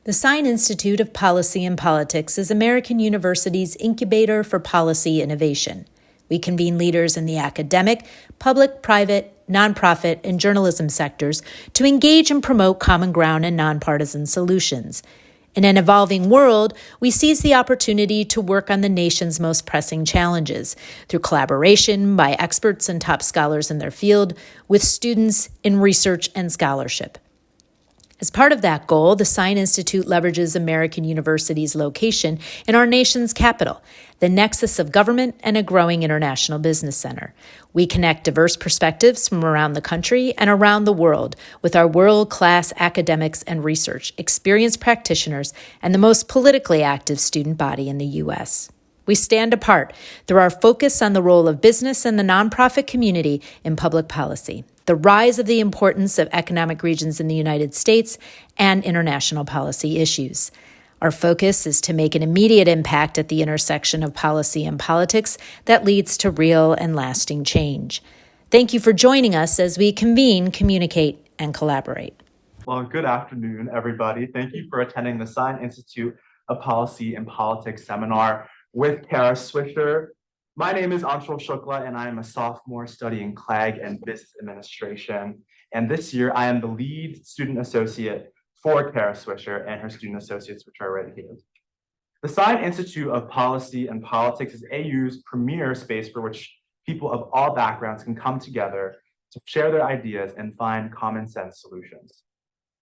The Sine Institute of Policy and Politics is American University's incubator for policy innovation. We convene leaders in the academic, public, private, nonprofit, and journalism sectors to engage and promote common ground and nonpartisan solutions. In an evolving world, we seize the opportunity to work on the nation's most pressing challenges through collaboration by experts and top scholars in their field with students in research and scholarship. As part of that goal, the Sine Institute leverages American University's location in our nation's capital, the nexus of government and a growing international business center. We connect diverse perspectives from around the country and around the world with our world-class academics and research, experienced practitioners, and the most politically active student body in the U.S. We stand apart through our focus on the role of business and the nonprofit community in public policy, the rise of the importance of economic regions in the United States, and international policy issues. Our focus is to make an immediate impact at the intersection of policy and politics that leads to real and lasting change. Thank you for joining us as we convene, communicate, and collaborate. Well, good afternoon, everybody. Thank you for attending the Sine Institute of Policy and Politics seminar with Kara Swisher. My name is Anshul Shukla, and I am a sophomore studying CLAG and Business Administration. And this year, I am the lead student associate for Kara Swisher and her student associates, which are right here. The Sine Institute of Policy and Politics is AU's premier space for which people of all backgrounds can come together to share their ideas and find common sense solutions.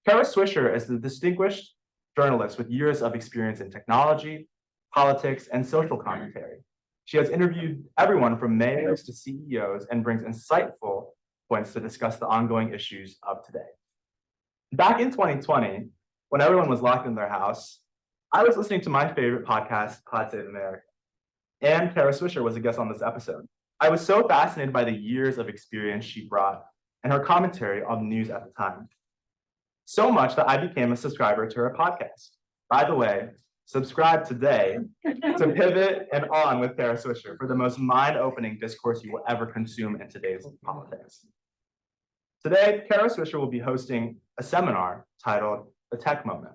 Kara Swisher is a distinguished journalist with years of experience in technology, politics, and social commentary. She has interviewed everyone from mayors to CEOs and brings insightful points to discuss the ongoing issues of today. Back in 2020, when everyone was locked in their house, I was listening to my favorite podcast, Pod Save America, and Kara Swisher was a guest on this episode. I was so fascinated by the years of experience she brought and her commentary on the news at the time. So much that I became a subscriber to her podcast. By the way, subscribe today to Pivot and On with Kara Swisher for the most mind-opening discourse you will ever consume in today's politics. Today, Kara Swisher will be hosting a seminar titled The Tech Moment.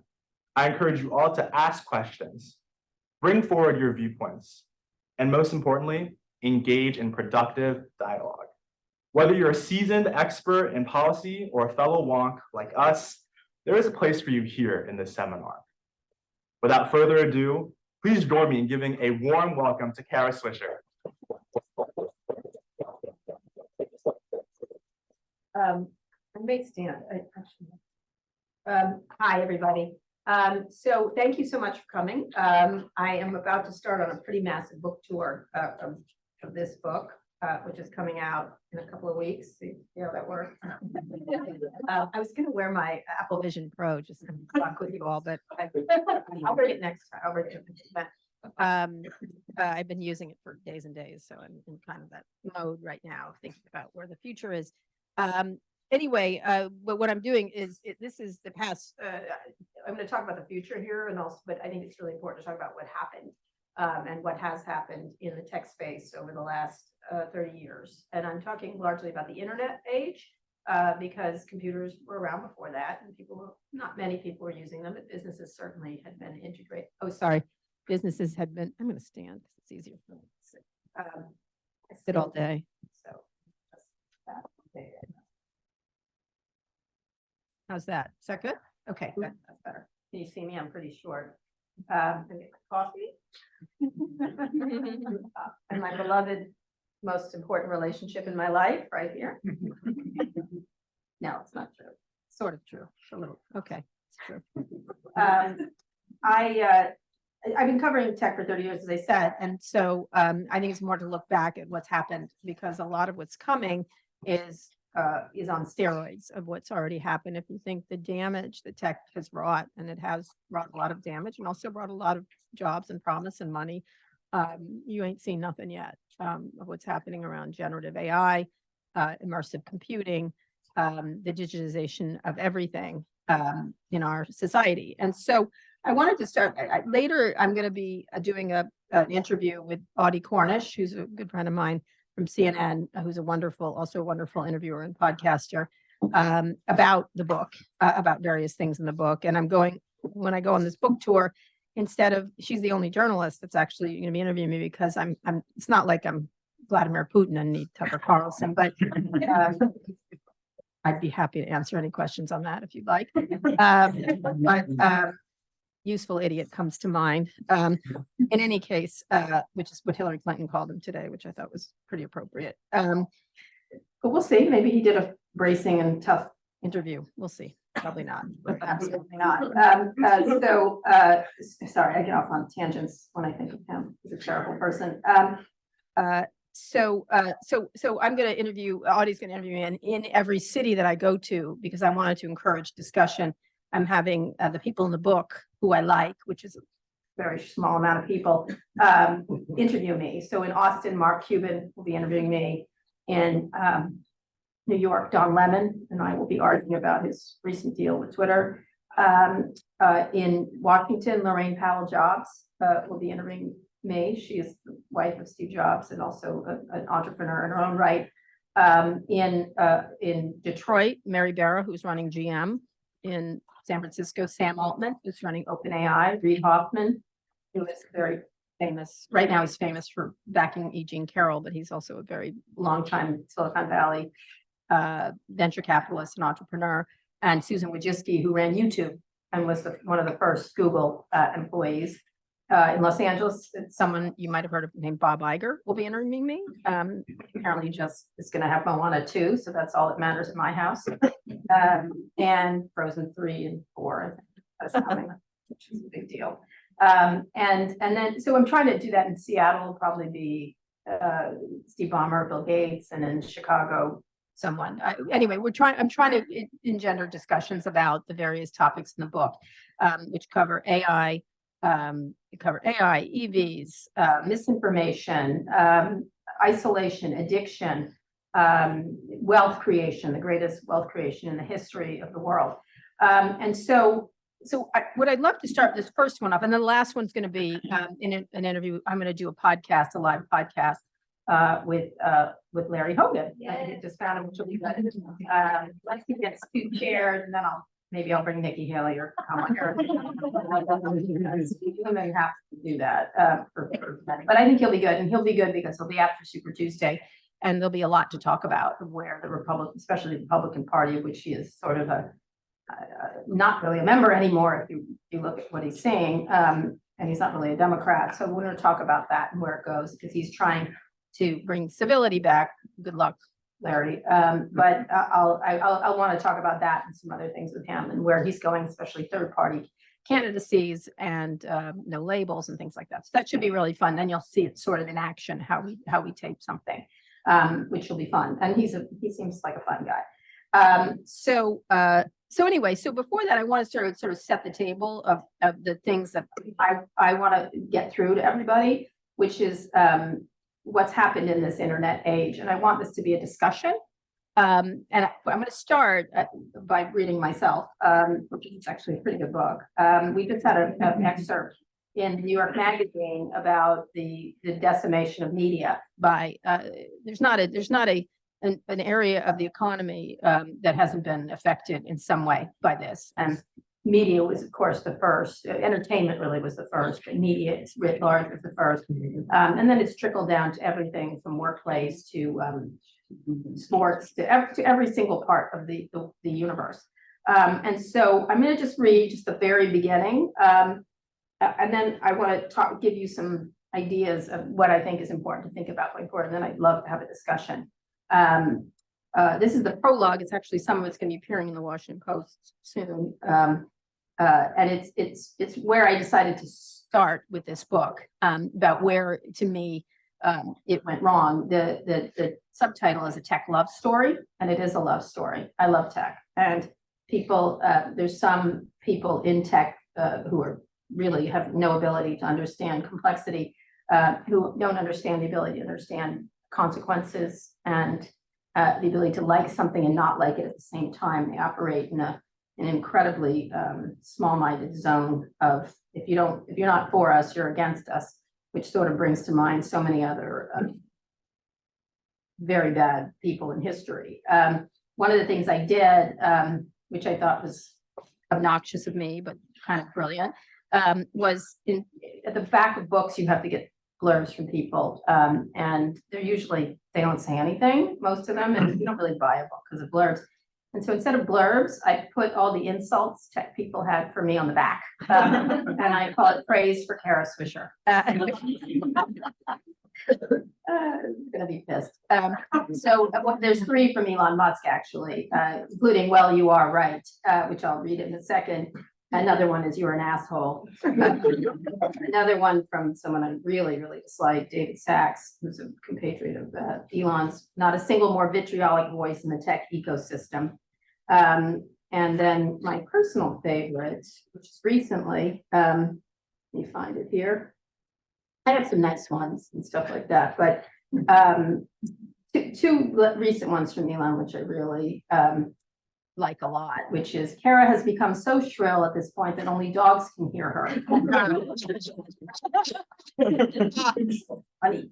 I encourage you all to ask questions, bring forward your viewpoints, and most importantly, engage in productive dialogue. Whether you're a seasoned expert in policy or a fellow wonk like us, there is a place for you here in this seminar. Without further ado, please join me in giving a warm welcome to Kara Swisher. I may stand. Hi, everybody. So thank you so much for coming. I am about to start on a pretty massive book tour of this book, which is coming out in a couple of weeks. See how that works. I was going to wear my Apple Vision Pro just to talk with you all, but I'll bring it next time. I'll bring it next time. I've been using it for days and days, so I'm in kind of that mode right now, thinking about where the future is. Anyway, but what I'm doing is this is the past. I'm going to talk about the future here, and also, but I think it's really important to talk about what happened and what has happened in the tech space over the last 30 years. And I'm talking largely about the internet age because computers were around before that, and not many people were using them, but businesses certainly had been integrated. Oh, sorry, businesses had been. I'm going to stand. It's easier for me to sit. I sit all day, so that's that. How's that? Is that good? Okay, good. That's better. Can you see me? I'm pretty short. I'm gonna get my coffee. And my beloved, most important relationship in my life, right here. No, it's not true. It's sort of true. A little. Okay, it's true. I've been covering tech for 30 years, as I said, and so I think it's more to look back at what's happened because a lot of what's coming is on steroids of what's already happened. If you think the damage that tech has wrought, and it has wrought a lot of damage and also brought a lot of jobs and promise and money, you ain't seen nothing yet of what's happening around generative AI, immersive computing, the digitization of everything in our society. And so I wanted to start, later I'm going to be doing an interview with Audie Cornish, who's a good friend of mine from CNN, who's also a wonderful interviewer and podcaster, about the book, about various things in the book. And I'm going when I go on this book tour, instead of, she's the only journalist that's actually going to be interviewing me, because I'm, it's not like I'm Vladimir Putin and need Tucker Carlson, but I'd be happy to answer any questions on that if you'd like. But useful idiot comes to mind. In any case, which is what Hillary Clinton called him today, which I thought was pretty appropriate. But we'll see. Maybe he did a bracing and tough interview. We'll see. Probably not, but absolutely not. Sorry, I get off on tangents when I think of him. He's a terrible person. So I'm going to interview, Audie's going to interview me in every city that I go to, because I wanted to encourage discussion. I'm having the people in the book who I like, which is a very small amount of people, interview me. So in Austin, Mark Cuban will be interviewing me. In New York, Don Lemon and I will be arguing about his recent deal with Twitter. In Washington, Lorraine Powell Jobs will be interviewing me. She is the wife of Steve Jobs and also an entrepreneur in her own right. In Detroit, Mary Barra, who's running GM. In San Francisco, Sam Altman, who's running OpenAI. Reid Hoffman, who is very famous. Right now, he's famous for backing E. Jean Carroll, but he's also a very long time Silicon Valley venture capitalist and entrepreneur. And Susan Wojcicki, who ran YouTube and was one of the first Google employees. In Los Angeles, someone you might have heard of named Bob Iger will be interviewing me. Apparently just is going to have Moana 2, so that's all that matters in my house. And Frozen 3 and 4, I think that's coming, which is a big deal. And then, so I'm trying to do that in Seattle, will probably be Steve Ballmer, Bill Gates, and in Chicago, someone. Anyway, I'm trying to engender discussions about the various topics in the book, which cover AI, EVs, misinformation, isolation, addiction, wealth creation, the greatest wealth creation in the history of the world. What I'd love to start this first one off, and then the last one's going to be in an interview. I'm going to do a live podcast with Larry Hogan. I just found him, which will be good. Let's get 2 chairs, and then maybe I'll bring Nikki Haley or come on here. You may have to do that but I think he'll be good, and he'll be good because he'll be after Super Tuesday, and there'll be a lot to talk about of where the Republican, especially the Republican Party, of which he is sort of not really a member anymore if you look at what he's saying, and he's not really a Democrat. So we're going to talk about that and where it goes, because he's trying to bring civility back. Good luck, Larry. But I'll want to talk about that and some other things with him and where he's going, especially third-party candidacies and no labels and things like that. So that should be really fun. Then you'll see it sort of in action, how we tape something, which will be fun. And he seems like a fun guy. So anyway, so before that, I want to sort of set the table of the things that I want to get through to everybody, which is what's happened in this internet age. And I want this to be a discussion. And I'm going to start by reading myself, which is actually a pretty good book. We just had an excerpt in New York Magazine about the decimation of media by there's not an area of the economy that hasn't been affected in some way by this. And media was, of course, the first. Entertainment really was the first, but media writ large was the first. And then it's trickled down to everything from workplace to sports to every single part of the universe. And so I'm going to just read just the very beginning. And then I want to give you some ideas of what I think is important to think about going forward. And then I'd love to have a discussion. This is the prologue. It's actually, some of it's going to be appearing in the Washington Post soon. And it's where I decided to start with this book, about where, to me, it went wrong. The subtitle is A Tech Love Story, and it is a love story. I love tech, and people, there's some people in tech who are really have no ability to understand complexity, who don't understand the ability to understand consequences and the ability to like something and not like it at the same time. They operate in an incredibly small-minded zone of if you're not for us, you're against us, which sort of brings to mind so many other very bad people in history. One of the things I did, which I thought was obnoxious of me, but kind of brilliant, was at the back of books, you have to get blurbs from people. And they don't say anything, most of them, and you don't really buy a book because of blurbs. And so instead of blurbs, I put all the insults tech people had for me on the back. And I call it praise for Kara Swisher. Gonna be pissed. There's 3 from Elon Musk, actually, including, well, you are right, which I'll read in a second. Another one is you're an asshole. Another one from someone I really, really dislike, David Sachs, who's a compatriot of Elon's, not a single more vitriolic voice in the tech ecosystem. And then my personal favorite, which is recently, let me find it here. I have some nice ones and stuff like that, but two recent ones from Elon, which I really like a lot, which is Kara has become so shrill at this point that only dogs can hear her. Funny.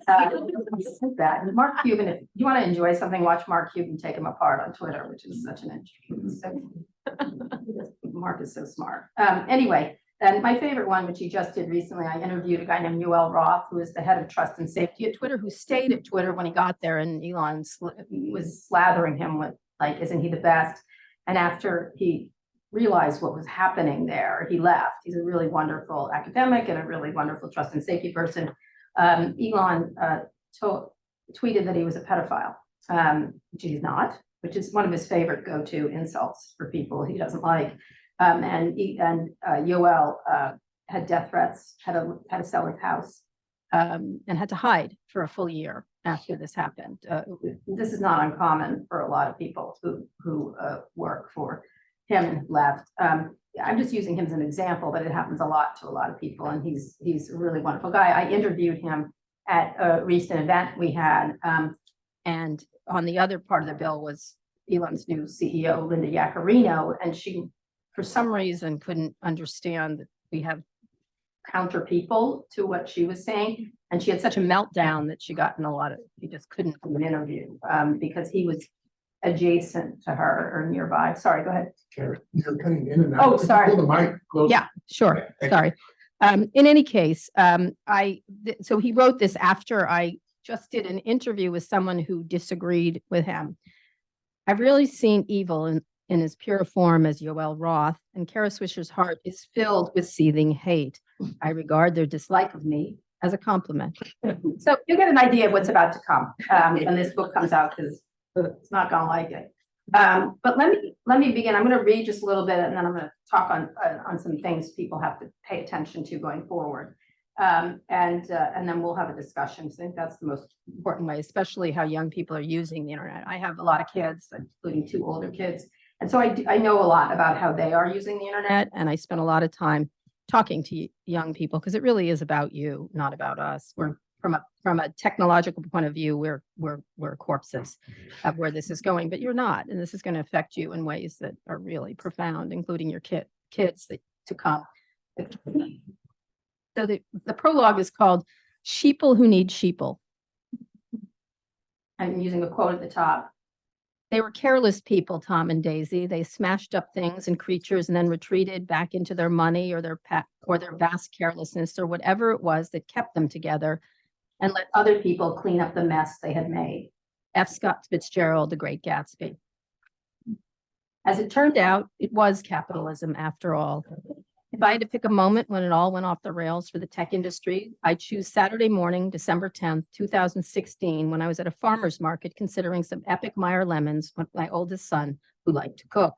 That Mark Cuban, if you want to enjoy something, watch Mark Cuban take him apart on Twitter, which is such an interesting. Mark is so smart. Anyway, and my favorite one, which he just did recently, I interviewed a guy named Yoel Roth, who is the head of trust and safety at Twitter, who stayed at Twitter when he got there, and Elon was slathering him with, like, isn't he the best? And after he realized what was happening there, he left. He's a really wonderful academic and a really wonderful trust and safety person. Elon tweeted that he was a pedophile, which he's not, which is one of his favorite go-to insults for people he doesn't like. Yoel had death threats, had to sell his house, and had to hide for a full year after this happened. This is not uncommon for a lot of people who work for him and left. I'm just using him as an example, but it happens a lot to a lot of people, and he's a really wonderful guy. I interviewed him at a recent event we had, and on the other part of the bill was Elon's new CEO, Linda Yaccarino, and she, for some reason, couldn't understand that we have counter people to what she was saying, and she had such a meltdown that she just couldn't do an interview because he was adjacent to her or nearby. Sorry, go ahead. You're cutting in and out. Oh, sorry. Pull the mic closer. Yeah, sure. Sorry. In any case, so he wrote this after I just did an interview with someone who disagreed with him. I've really seen evil in his pure form as Yoel Roth, and Kara Swisher's heart is filled with seething hate. I regard their dislike of me as a compliment. So you get an idea of what's about to come when this book comes out, because it's not going to like it. But let me begin. I'm going to read just a little bit, and then I'm going to talk on some things people have to pay attention to going forward. And then we'll have a discussion. I think that's the most important way, especially how young people are using the internet. I have a lot of kids, including 2 older kids. And so I know a lot about how they are using the internet, and I spend a lot of time talking to young people because it really is about you, not about us. We're from a technological point of view, we're corpses of where this is going, but you're not, and this is going to affect you in ways that are really profound, including your kids to come. So the prologue is called "Sheeple Who Need Sheeple." I'm using a quote at the top. They were careless people, Tom and Daisy. They smashed up things and creatures and then retreated back into their money or their pet or their vast carelessness or whatever it was that kept them together, and let other people clean up the mess they had made. F. Scott Fitzgerald, The Great Gatsby. As it turned out, it was capitalism after all. If I had to pick a moment when it all went off the rails for the tech industry, I'd choose Saturday morning, December 10th, 2016, when I was at a farmer's market considering some epic Meyer lemons with my oldest son, who liked to cook.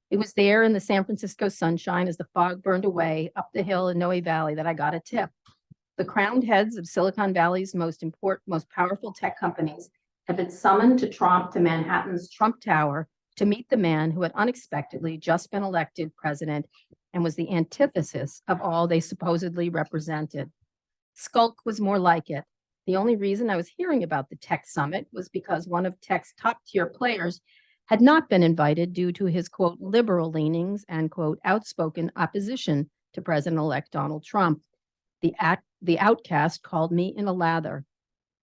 It was there in the San Francisco sunshine as the fog burned away up the hill in Noe Valley that I got a tip. The crowned heads of Silicon Valley's most powerful tech companies had been summoned to Manhattan's Trump Tower to meet the man who had unexpectedly just been elected president and was the antithesis of all they supposedly represented. Skulk was more like it. The only reason I was hearing about the tech summit was because one of tech's top-tier players had not been invited due to his, quote, liberal leanings and, quote, outspoken opposition to President-elect Donald Trump. The outcast called me in a lather.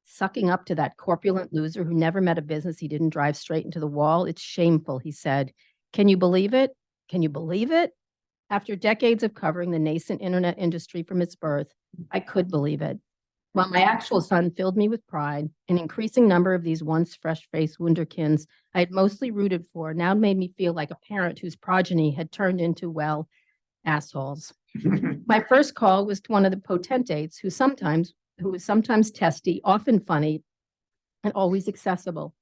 Sucking up to that corpulent loser who never met a business he didn't drive straight into the wall. It's shameful, he said. Can you believe it? Can you believe it? After decades of covering the nascent internet industry from its birth, I could believe it. While my actual son filled me with pride, an increasing number of these once fresh-faced wunderkinds I had mostly rooted for now made me feel like a parent whose progeny had turned into, well, assholes. My first call was to one of the potentates who was sometimes testy, often funny, and always accessible.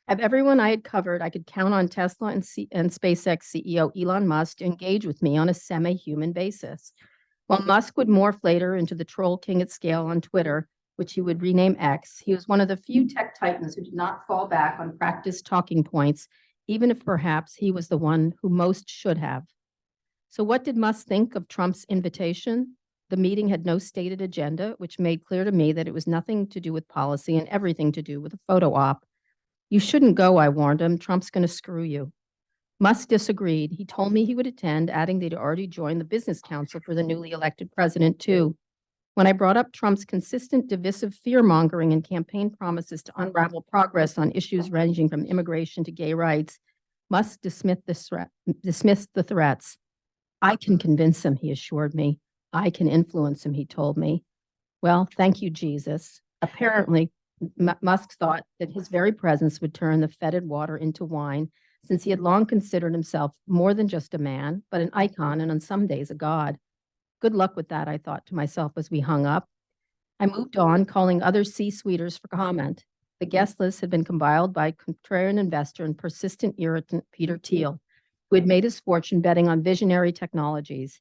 Of everyone I had covered, I could count on Tesla and SpaceX CEO Elon Musk to engage with me on a semi-human basis. While Musk would morph later into the troll king at scale on Twitter, which he would rename X, he was one of the few tech titans who did not fall back on practiced talking points, even if perhaps he was the one who most should have. So what did Musk think of Trump's invitation? The meeting had no stated agenda, which made clear to me that it was nothing to do with policy and everything to do with a photo op. You shouldn't go, I warned him. Trump's going to screw you. Musk disagreed. He told me he would attend, adding that he'd already joined the business council for the newly elected president, too. When I brought up Trump's consistent divisive fear-mongering and campaign promises to unravel progress on issues ranging from immigration to gay rights, Musk dismissed the threats. I can convince him, he assured me. I can influence him, he told me. Well, thank you, Jesus. Apparently, Musk thought that his very presence would turn the fetid water into wine, since he had long considered himself more than just a man, but an icon and on some days a god. Good luck with that, I thought to myself as we hung up. I moved on, calling other C-suiters for comment. The guest list had been compiled by contrarian investor and persistent irritant Peter Thiel, who had made his fortune betting on visionary technologies.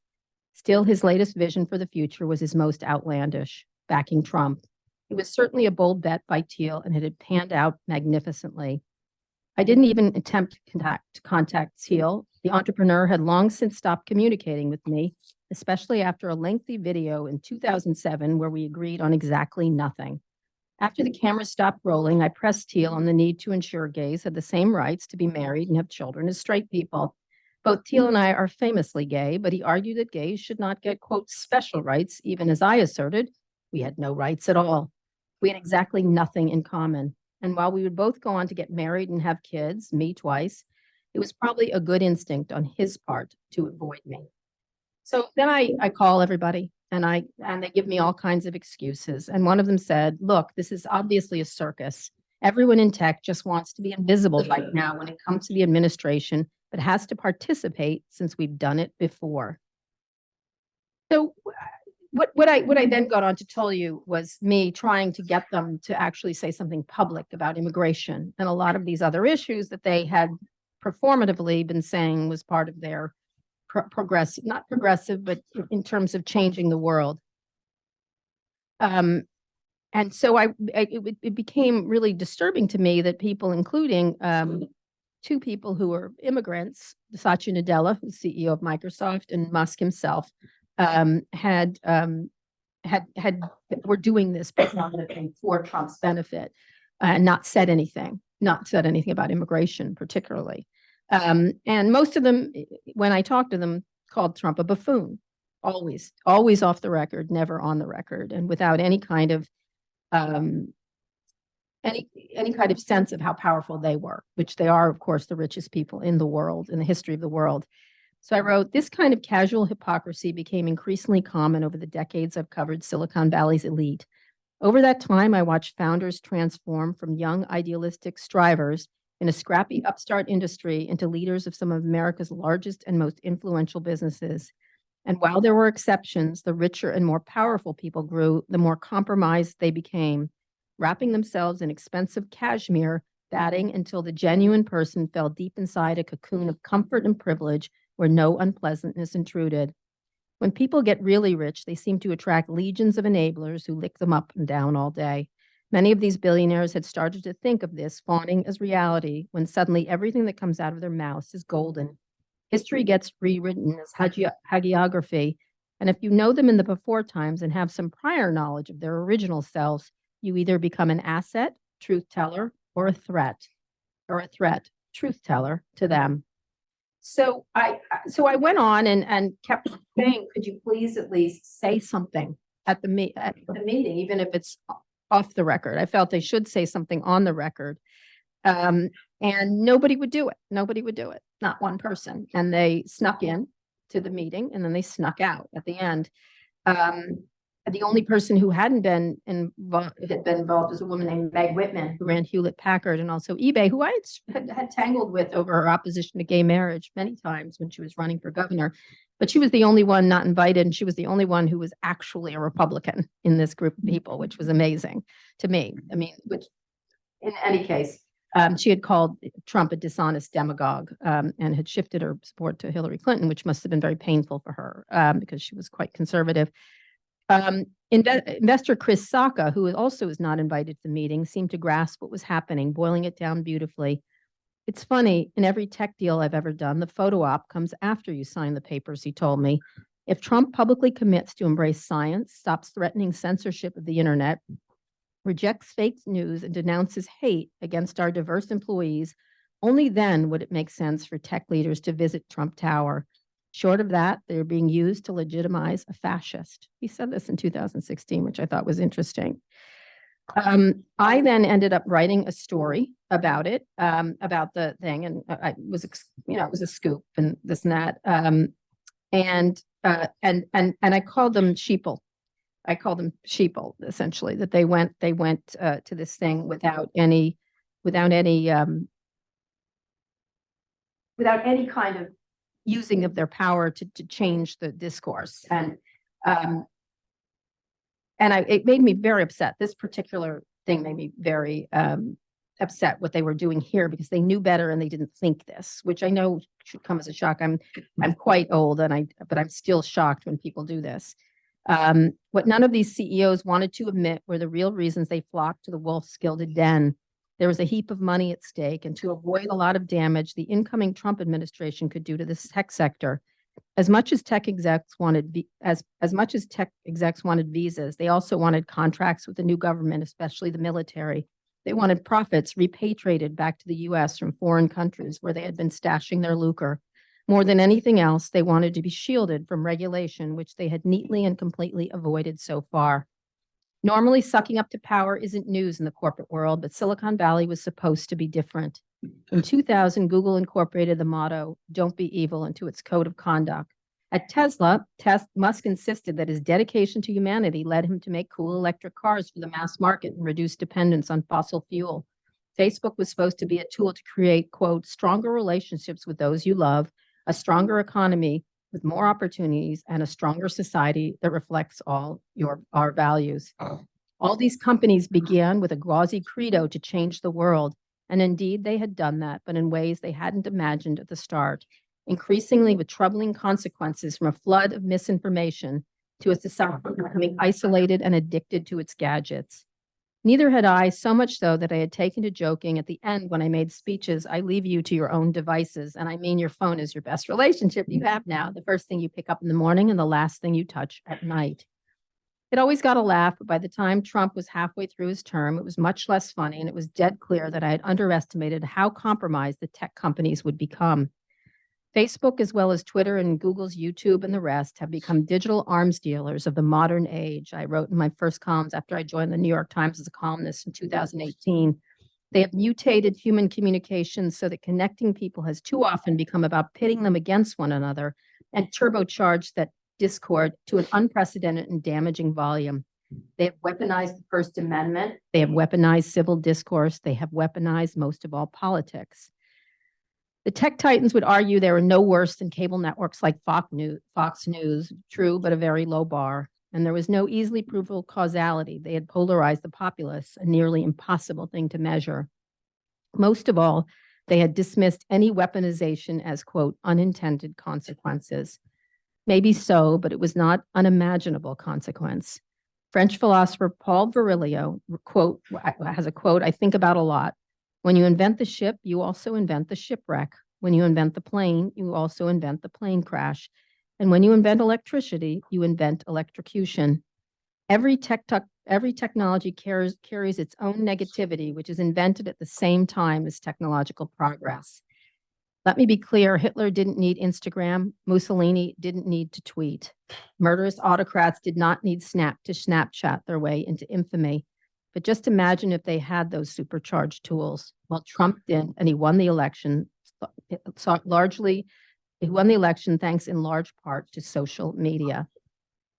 Still, his latest vision for the future was his most outlandish, backing Trump. It was certainly a bold bet by Thiel, and it had panned out magnificently. I didn't even attempt to contact Thiel. The entrepreneur had long since stopped communicating with me, especially after a lengthy video in 2007 where we agreed on exactly nothing. After the camera stopped rolling, I pressed Thiel on the need to ensure gays had the same rights to be married and have children as straight people. Both Thiel and I are famously gay, but he argued that gays should not get, quote, special rights, even as I asserted we had no rights at all. We had exactly nothing in common. And while we would both go on to get married and have kids, me twice, it was probably a good instinct on his part to avoid me. So then I call everybody and they give me all kinds of excuses. And one of them said, look, this is obviously a circus. Everyone in tech just wants to be invisible right now when it comes to the administration, but has to participate since we've done it before. So what I then got on to tell you was me trying to get them to actually say something public about immigration and a lot of these other issues that they had performatively been saying was part of their progressive, not progressive, but in terms of changing the world. And so it became really disturbing to me that people, including two people who were immigrants, Satya Nadella, who's CEO of Microsoft, and Musk himself, were doing this predominantly for Trump's benefit, and not said anything about immigration particularly. And most of them, when I talked to them, called Trump a buffoon, always off the record, never on the record, and without any kind of sense of how powerful they were, which they are, of course, the richest people in the world, in the history of the world. So I wrote, this kind of casual hypocrisy became increasingly common over the decades I've covered Silicon Valley's elite. Over that time, I watched founders transform from young idealistic strivers in a scrappy upstart industry into leaders of some of America's largest and most influential businesses. And while there were exceptions, the richer and more powerful people grew, the more compromised they became, wrapping themselves in expensive cashmere, batting until the genuine person fell deep inside a cocoon of comfort and privilege where no unpleasantness intruded. When people get really rich, they seem to attract legions of enablers who lick them up and down all day. Many of these billionaires had started to think of this fawning as reality when suddenly everything that comes out of their mouths is golden. History gets rewritten as hagiography, and if you know them in the before times and have some prior knowledge of their original selves, you either become an asset, truth teller, or a threat, truth teller to them. So I went on and kept saying, could you please at least say something at the meeting, even if it's off the record. I felt they should say something on the record. And nobody would do it. Not one person. And they snuck in to the meeting and then they snuck out at the end. The only person who hadn't been involved was a woman named Meg Whitman, who ran Hewlett Packard and also eBay, who I had tangled with over her opposition to gay marriage many times when she was running for governor. But she was the only one not invited, and she was the only one who was actually a Republican in this group of people, which was amazing to me. I mean, which in any case, she had called Trump a dishonest demagogue and had shifted her support to Hillary Clinton, which must have been very painful for her because she was quite conservative. Investor Chris Sacca, who also was not invited to the meeting, seemed to grasp what was happening, boiling it down beautifully. It's funny, in every tech deal I've ever done, the photo op comes after you sign the papers, he told me. If Trump publicly commits to embrace science, stops threatening censorship of the internet, rejects fake news, and denounces hate against our diverse employees, only then would it make sense for tech leaders to visit Trump Tower. Short of that, they're being used to legitimize a fascist. He said this in 2016, which I thought was interesting. I then ended up writing a story about it, about the thing, and I was, it was a scoop and this and that. And I called them sheeple. I called them sheeple, essentially, that they went to this thing without any kind of using of their power to change the discourse. And it made me very upset. This particular thing made me very upset what they were doing here because they knew better and they didn't think this, which I know should come as a shock. I'm quite old but I'm still shocked when people do this. What none of these CEOs wanted to admit were the real reasons they flocked to the wolf's gilded den. There was a heap of money at stake, and to avoid a lot of damage the incoming Trump administration could do to this tech sector. As much as tech execs wanted visas, they also wanted contracts with the new government, especially the military. They wanted profits repatriated back to the US from foreign countries where they had been stashing their lucre. More than anything else, they wanted to be shielded from regulation, which they had neatly and completely avoided so far. Normally, sucking up to power isn't news in the corporate world, but Silicon Valley was supposed to be different. In 2000, Google incorporated the motto, "Don't be evil," into its code of conduct. At Tesla, Musk insisted that his dedication to humanity led him to make cool electric cars for the mass market and reduce dependence on fossil fuel. Facebook was supposed to be a tool to create, quote, stronger relationships with those you love, a stronger economy with more opportunities, and a stronger society that reflects all our values. All these companies began with a gauzy credo to change the world. And indeed, they had done that, but in ways they hadn't imagined at the start, increasingly with troubling consequences from a flood of misinformation to a society becoming isolated and addicted to its gadgets. Neither had I, so much so that I had taken to joking at the end when I made speeches, "I leave you to your own devices." And I mean, your phone is your best relationship you have now, the first thing you pick up in the morning and the last thing you touch at night. It always got a laugh, but by the time Trump was halfway through his term, it was much less funny, and it was dead clear that I had underestimated how compromised the tech companies would become. Facebook, as well as Twitter and Google's YouTube and the rest, have become digital arms dealers of the modern age. I wrote in my first columns after I joined the New York Times as a columnist in 2018. They have mutated human communications so that connecting people has too often become about pitting them against one another and turbocharged that discord to an unprecedented and damaging volume. They have weaponized the First Amendment. They have weaponized civil discourse. They have weaponized, most of all, politics. The tech titans would argue they were no worse than cable networks like Fox News, true, but a very low bar. And there was no easily provable causality. They had polarized the populace, a nearly impossible thing to measure. Most of all, they had dismissed any weaponization as, quote, unintended consequences. Maybe so, but it was not unimaginable consequence. French philosopher Paul Virilio, quote, has a quote I think about a lot. When you invent the ship, you also invent the shipwreck. When you invent the plane, you also invent the plane crash. And when you invent electricity, you invent electrocution. Every technology carries its own negativity, which is invented at the same time as technological progress. Let me be clear, Hitler didn't need Instagram. Mussolini didn't need to tweet. Murderous autocrats did not need Snapchat their way into infamy. But just imagine if they had those supercharged tools. Well, Trump did, and he won the election, largely He won the election thanks in large part to social media.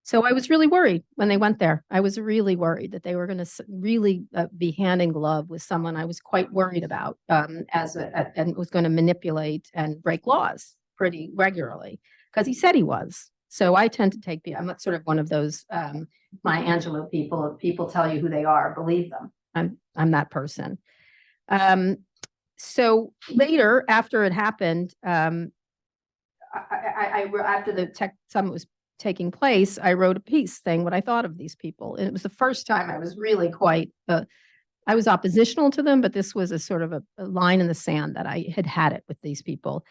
So I was really worried when they went there. I was really worried that they were going to really be hand in glove with someone I was quite worried about and was going to manipulate and break laws pretty regularly because he said he was. So I tend to take I'm not sort of one of those Maya Angelou people. If people tell you who they are, believe them. I'm that person. So later, after it happened, after the tech summit was taking place, I wrote a piece saying what I thought of these people. And it was the first time I was really quite, I was oppositional to them, but this was a sort of a line in the sand that I had it with these people.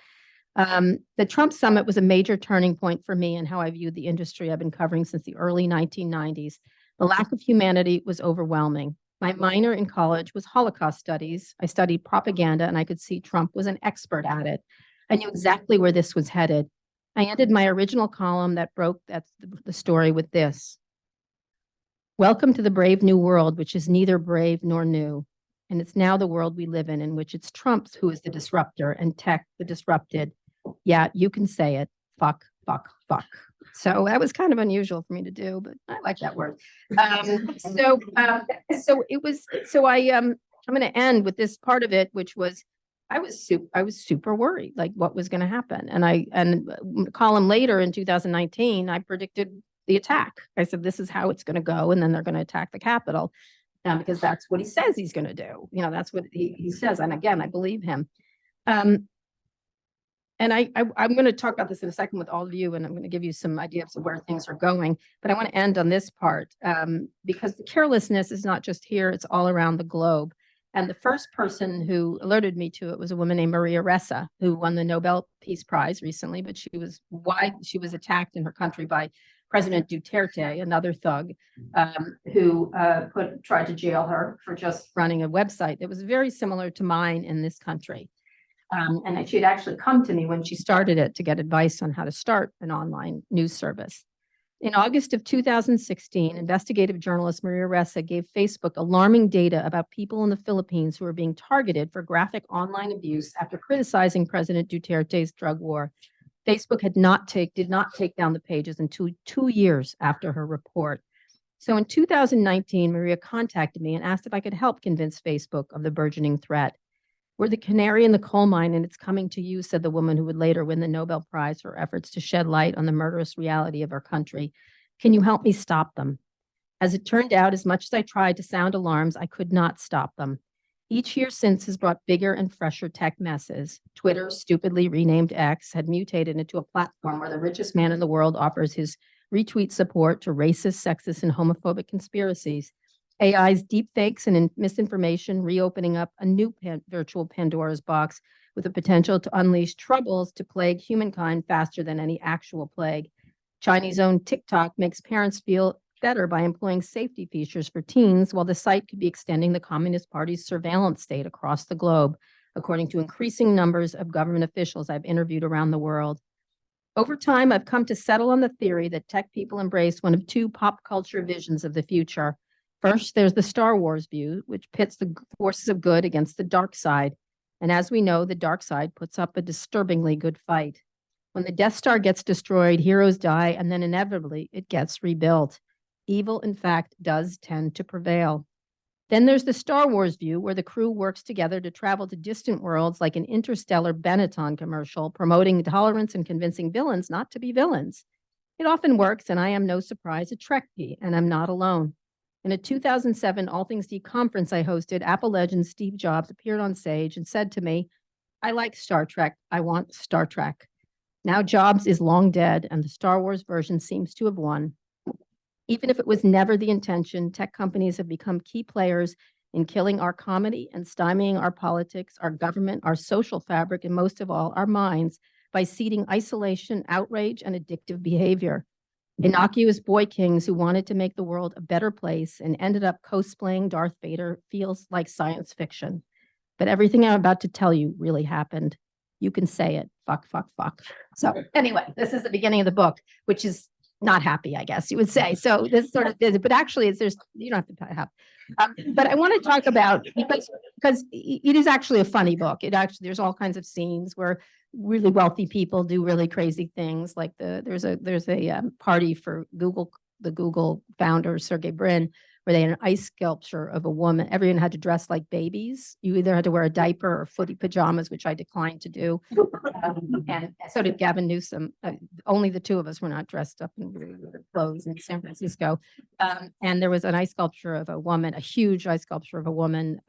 The Trump summit was a major turning point for me in how I viewed the industry I've been covering since the early 1990s. The lack of humanity was overwhelming. My minor in college was Holocaust studies. I studied propaganda and I could see Trump was an expert at it. I knew exactly where this was headed. I ended my original column that broke the story with this. Welcome to the brave new world, which is neither brave nor new. And it's now the world we live in which it's Trump who is the disruptor and tech the disrupted. Yeah, you can say it. Fuck, fuck, fuck. So that was kind of unusual for me to do, but I like that word. I'm going to end with this part of it, which was I was super worried, like what was going to happen. And a column later in 2019, I predicted the attack. I said, this is how it's going to go. And then they're going to attack the Capitol because that's what he says he's going to do. You know, that's what he says. And again, I believe him. And I'm going to talk about this in a second with all of you, and I'm going to give you some ideas of where things are going. But I want to end on this part because the carelessness is not just here, it's all around the globe. And the first person who alerted me to it was a woman named Maria Ressa, who won the Nobel Peace Prize recently, but she was attacked in her country by President Duterte, another thug, who tried to jail her for just running a website that was very similar to mine in this country. And she had actually come to me when she started it to get advice on how to start an online news service. In August of 2016, investigative journalist Maria Ressa gave Facebook alarming data about people in the Philippines who were being targeted for graphic online abuse after criticizing President Duterte's drug war. Facebook did not take down the pages until 2 years after her report. So in 2019, Maria contacted me and asked if I could help convince Facebook of the burgeoning threat. We're the canary in the coal mine, and it's coming to you, said the woman who would later win the Nobel Prize for efforts to shed light on the murderous reality of our country. Can you help me stop them? As it turned out, as much as I tried to sound alarms, I could not stop them. Each year since has brought bigger and fresher tech messes. Twitter, stupidly renamed X, had mutated into a platform where the richest man in the world offers his retweet support to racist, sexist, and homophobic conspiracies. AI's deepfakes and misinformation reopening up a new virtual Pandora's box with the potential to unleash troubles to plague humankind faster than any actual plague. Chinese owned TikTok makes parents feel better by employing safety features for teens, while the site could be extending the Communist Party's surveillance state across the globe, according to increasing numbers of government officials I've interviewed around the world. Over time, I've come to settle on the theory that tech people embrace one of two pop culture visions of the future. First, there's the Star Wars view, which pits the forces of good against the dark side. And as we know, the dark side puts up a disturbingly good fight. When the Death Star gets destroyed, heroes die, and then inevitably it gets rebuilt. Evil, in fact, does tend to prevail. Then there's the Star Wars view, where the crew works together to travel to distant worlds like an interstellar Benetton commercial, promoting tolerance and convincing villains not to be villains. It often works, and I am no surprise a Trekkie, and I'm not alone. In a 2007 All Things D conference I hosted, Apple legend Steve Jobs appeared on stage and said to me, I like Star Trek. I want Star Trek. Now Jobs is long dead, and the Star Wars version seems to have won. Even if it was never the intention, tech companies have become key players in killing our comedy and stymieing our politics, our government, our social fabric, and most of all, our minds by seeding isolation, outrage, and addictive behavior. Innocuous boy kings who wanted to make the world a better place and ended up cosplaying Darth Vader feels like science fiction. But everything I'm about to tell you really happened. You can say it. Fuck, fuck, fuck. So anyway, this is the beginning of the book, which is not happy, I guess you would say. So this sort of is, but actually you don't have to have. But I want to talk about, because it is actually a funny book. There's all kinds of scenes where really wealthy people do really crazy things. Like there's a party for Google, the Google founder, Sergey Brin, where they had an ice sculpture of a woman. Everyone had to dress like babies. You either had to wear a diaper or footy pajamas, which I declined to do. And so did Gavin Newsom. Only the two of us were not dressed up in clothes in San Francisco. And there was an ice sculpture of a woman, a huge ice sculpture of a woman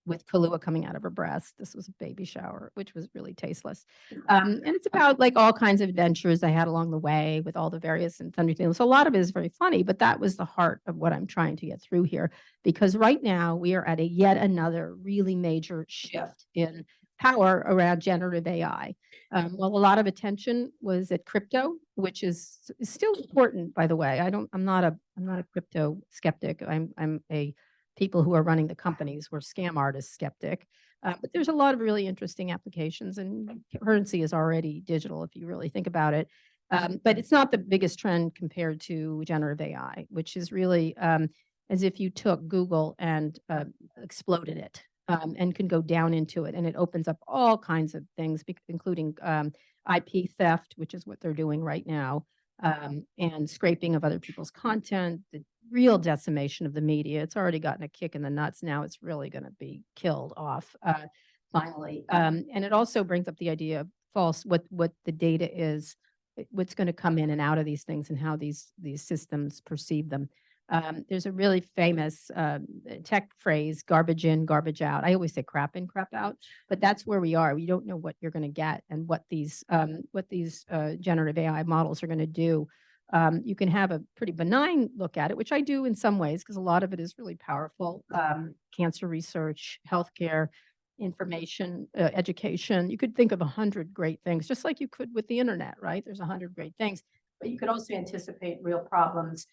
with Kahlua coming out of her breast. This was a baby shower, which was really tasteless. And it's about like all kinds of adventures I had along the way with all the various and sundry things. So a lot of it is very funny, but that was the heart of what I'm trying to get through here. Because right now we are at a yet another really major shift in power around generative AI. Well, a lot of attention was at crypto, which is still important, by the way. I'm not a crypto skeptic. I'm a people who are running the companies were scam artist skeptic. But there's a lot of really interesting applications, and currency is already digital if you really think about it. But it's not the biggest trend compared to generative AI, which is really as if you took Google and exploded it and can go down into it. And it opens up all kinds of things, including IP theft, which is what they're doing right now, and scraping of other people's content, the real decimation of the media. It's already gotten a kick in the nuts. Now it's really going to be killed off finally. And it also brings up the idea of what the data is, what's going to come in and out of these things and how these systems perceive them. There's a really famous tech phrase, garbage in, garbage out. I always say crap in, crap out, but that's where we are. We don't know what you're going to get and what these generative AI models are going to do. You can have a pretty benign look at it, which I do in some ways, because a lot of it is really powerful. Cancer research, healthcare, information, education. You could think of 100 great things, just like you could with the internet, right? There's 100 great things, but you could also anticipate real problems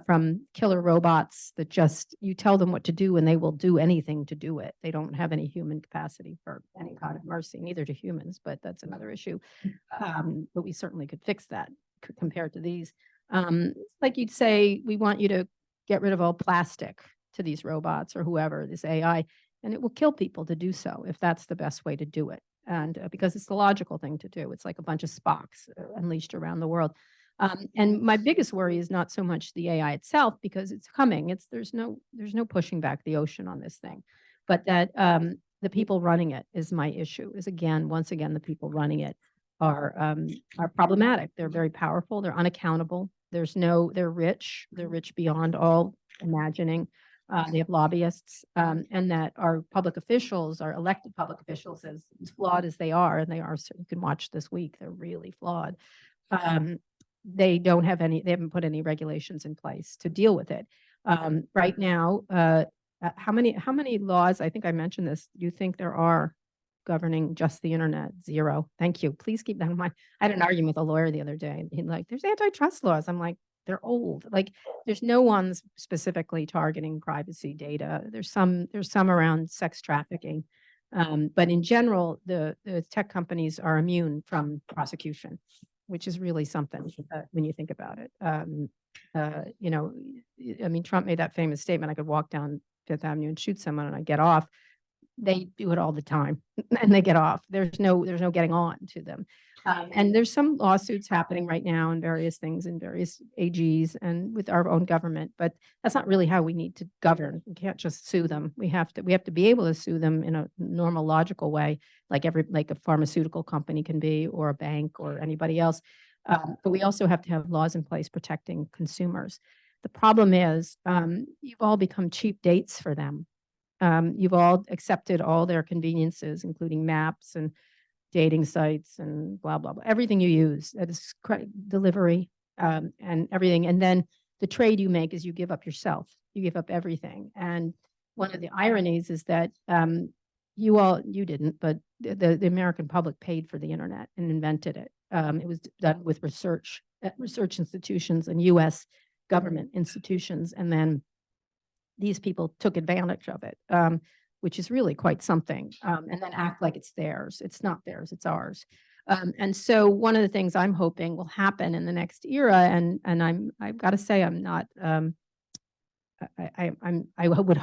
from killer robots that just, you tell them what to do and they will do anything to do it. They don't have any human capacity for any kind of mercy, neither do humans, but that's another issue. But we certainly could fix that compared to these. Like you'd say, we want you to get rid of all plastic to these robots or whoever, this AI, and it will kill people to do so if that's the best way to do it. And because it's the logical thing to do. It's like a bunch of Spocks unleashed around the world. And my biggest worry is not so much the AI itself, because it's coming. There's no pushing back the ocean on this thing, but that the people running it is my issue. Is once again, the people running it are problematic. They're very powerful. They're unaccountable. They're rich. They're rich beyond all imagining. They have lobbyists, and that our public officials, our elected public officials, as flawed as they are, and they are, so you can watch this week, they're really flawed. They haven't put any regulations in place to deal with it. Right now, how many laws, I think I mentioned this, do you think there are governing just the internet? Zero. Thank you. Please keep that in mind. I had an argument with a lawyer the other day, and he's like, there's antitrust laws. I'm like, they're old. Like, there's no ones specifically targeting privacy data. There's some around sex trafficking. But in general, the tech companies are immune from prosecution, which is really something when you think about it. I mean, Trump made that famous statement, I could walk down Fifth Avenue and shoot someone and I get off. They do it all the time and they get off. There's no getting on to them. And there's some lawsuits happening right now and various things in various AGs and with our own government, but that's not really how we need to govern. We can't just sue them. We have to be able to sue them in a normal, logical way, like a pharmaceutical company can be, or a bank or anybody else. But we also have to have laws in place protecting consumers. The problem is you've all become cheap dates for them. You've all accepted all their conveniences, including maps and dating sites and blah, blah, blah, everything you use, that is delivery and everything. And then the trade you make is you give up yourself, you give up everything. And one of the ironies is that you didn't, but the American public paid for the internet and invented it. It was done with research at research institutions and US government institutions. And then these people took advantage of it, which is really quite something, and then act like it's theirs. It's not theirs, it's ours. And so one of the things I'm hoping will happen in the next era, and I've got to say, I'm not, I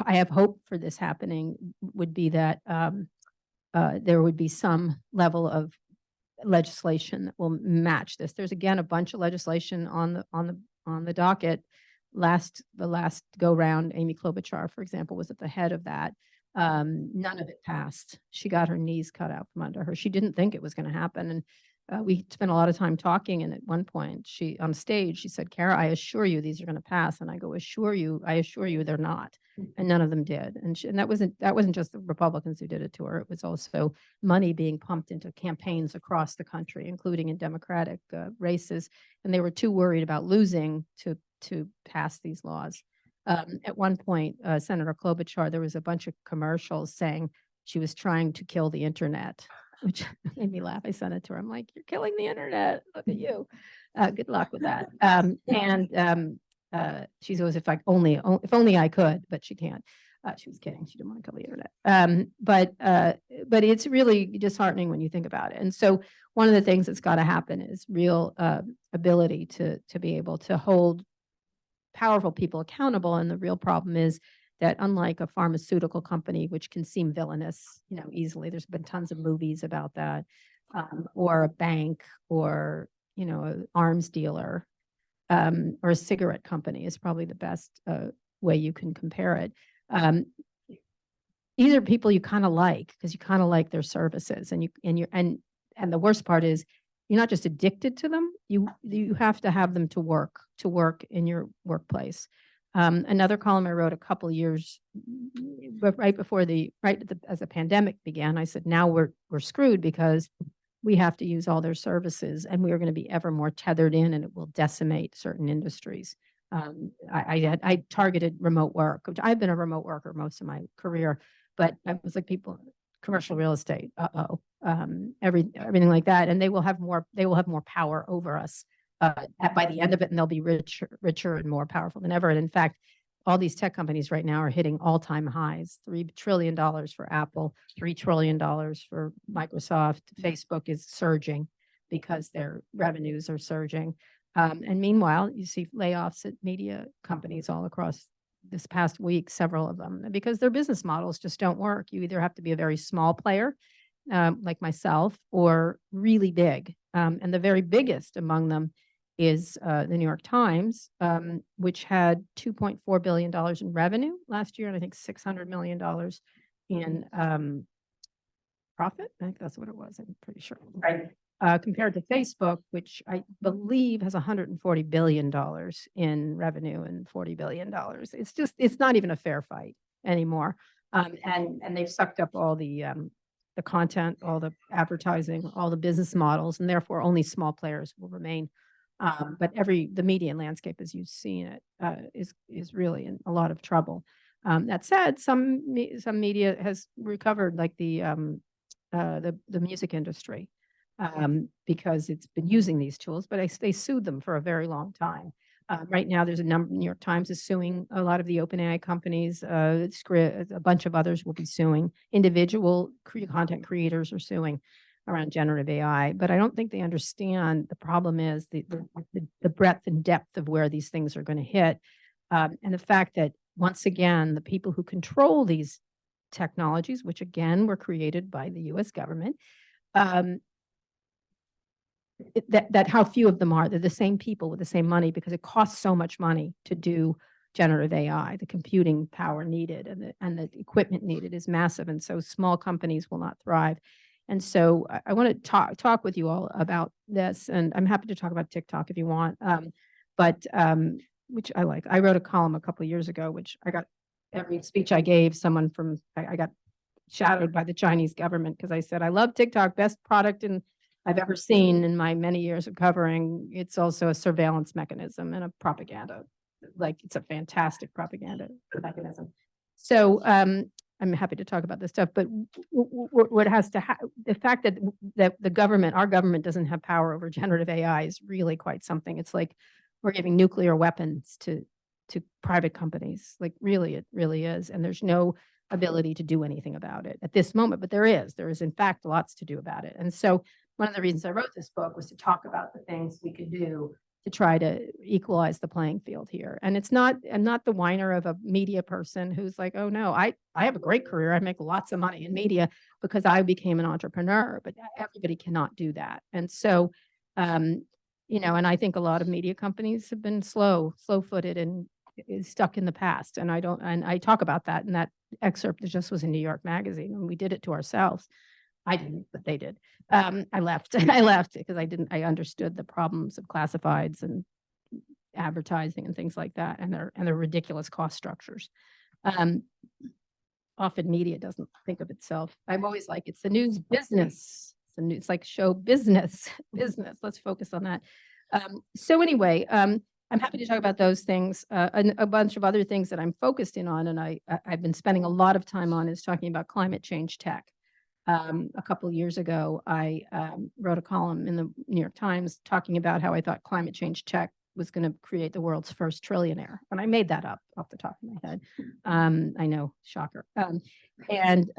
have hope for this happening, would be that there would be some level of legislation that will match this. There's again a bunch of legislation on the docket. The last go round, Amy Klobuchar, for example, was at the head of that. None of it passed. She got her knees cut out from under her. She didn't think it was going to happen, and we spent a lot of time talking. And at one point, she on stage, she said, "Kara, I assure you these are going to pass." And I go, I assure you they're not." And none of them did. And that wasn't just the Republicans who did it to her. It was also money being pumped into campaigns across the country, including in Democratic races. And they were too worried about losing to pass these laws. At one point, Senator Klobuchar, there was a bunch of commercials saying she was trying to kill the internet, which made me laugh. I sent it to her. I'm like, "You're killing the internet. Look at you. Good luck with that." She goes, if only I could," but she can't. She was kidding. She didn't want to kill the internet. But it's really disheartening when you think about it. And so one of the things that's got to happen is real ability to be able to hold powerful people accountable. And the real problem is that unlike a pharmaceutical company, which can seem villainous, easily, there's been tons of movies about that, or a bank, or, an arms dealer, or a cigarette company is probably the best way you can compare it. These are people you kind of like because you kind of like their services, and the worst part is you're not just addicted to them. You have to have them to work in your workplace. Another column I wrote a couple of years, but as the pandemic began, I said, now we're screwed because we have to use all their services, and we are going to be ever more tethered in, and it will decimate certain industries. I targeted remote work, which I've been a remote worker most of my career, but I was like, commercial real estate, everything like that, and they will have more power over us by the end of it, and they'll be richer and more powerful than ever. And in fact, all these tech companies right now are hitting all-time highs. $3 trillion for Apple, $3 trillion for Microsoft. Facebook is surging because their revenues are surging. And meanwhile, you see layoffs at media companies all across this past week, several of them, because their business models just don't work. You either have to be a very small player, like myself, or really big. And the very biggest among them is the New York Times, which had $2.4 billion in revenue last year, and I think $600 million in profit. I think that's what it was. I'm pretty sure. Right. Compared to Facebook, which I believe has $140 billion in revenue and $40 billion. It's not even a fair fight anymore. And they've sucked up all the content, all the advertising, all the business models, and therefore only small players will remain. But the media landscape, as you've seen it, is really in a lot of trouble. That said, some media has recovered, like the music industry, because it's been using these tools, but they sued them for a very long time. Right now, there's a number. New York Times is suing a lot of the OpenAI companies. A bunch of others will be suing. Individual content creators are suing around generative AI, but I don't think they understand the problem is the breadth and depth of where these things are going to hit, and the fact that, once again, the people who control these technologies, which again were created by the U.S. government, that how few of them are. They're the same people with the same money, because it costs so much money to do generative AI. The computing power needed and the equipment needed is massive, and so small companies will not thrive. And so I want to talk with you all about this, and I'm happy to talk about TikTok if you want, which I like. I wrote a column a couple of years ago, which I got every speech I gave, I got shadowed by the Chinese government because I said, I love TikTok, best product I've ever seen in my many years of covering. It's also a surveillance mechanism and a propaganda. Like, it's a fantastic propaganda mechanism. So I'm happy to talk about this stuff, but what has to the fact that our government doesn't have power over generative AI is really quite something. It's like we're giving nuclear weapons to private companies. Like, really, it really is. And there's no ability to do anything about it at this moment, but there is in fact lots to do about it. And so one of the reasons I wrote this book was to talk about the things we could do to try to equalize the playing field here. And I'm not the whiner of a media person who's like, oh no, I have a great career. I make lots of money in media. because I became an entrepreneur, but everybody cannot do that. And so, you know, and I think a lot of media companies have been slow-footed and is stuck in the past. And I talk about that in that excerpt that just was in New York Magazine, and we did it to ourselves. I didn't, but they did. I left. I left because I understood the problems of classifieds and advertising and things like that, and their ridiculous cost structures. Often media doesn't think of itself. I'm always like, it's the news business. It's like show business. Let's focus on that. So anyway, I'm happy to talk about those things. And a bunch of other things that I'm focused in on, and I've been spending a lot of time on, is talking about climate change tech. A couple of years ago, I wrote a column in the New York Times talking about how I thought climate change tech was going to create the world's first trillionaire. And I made that up off the top of my head. I know, shocker. And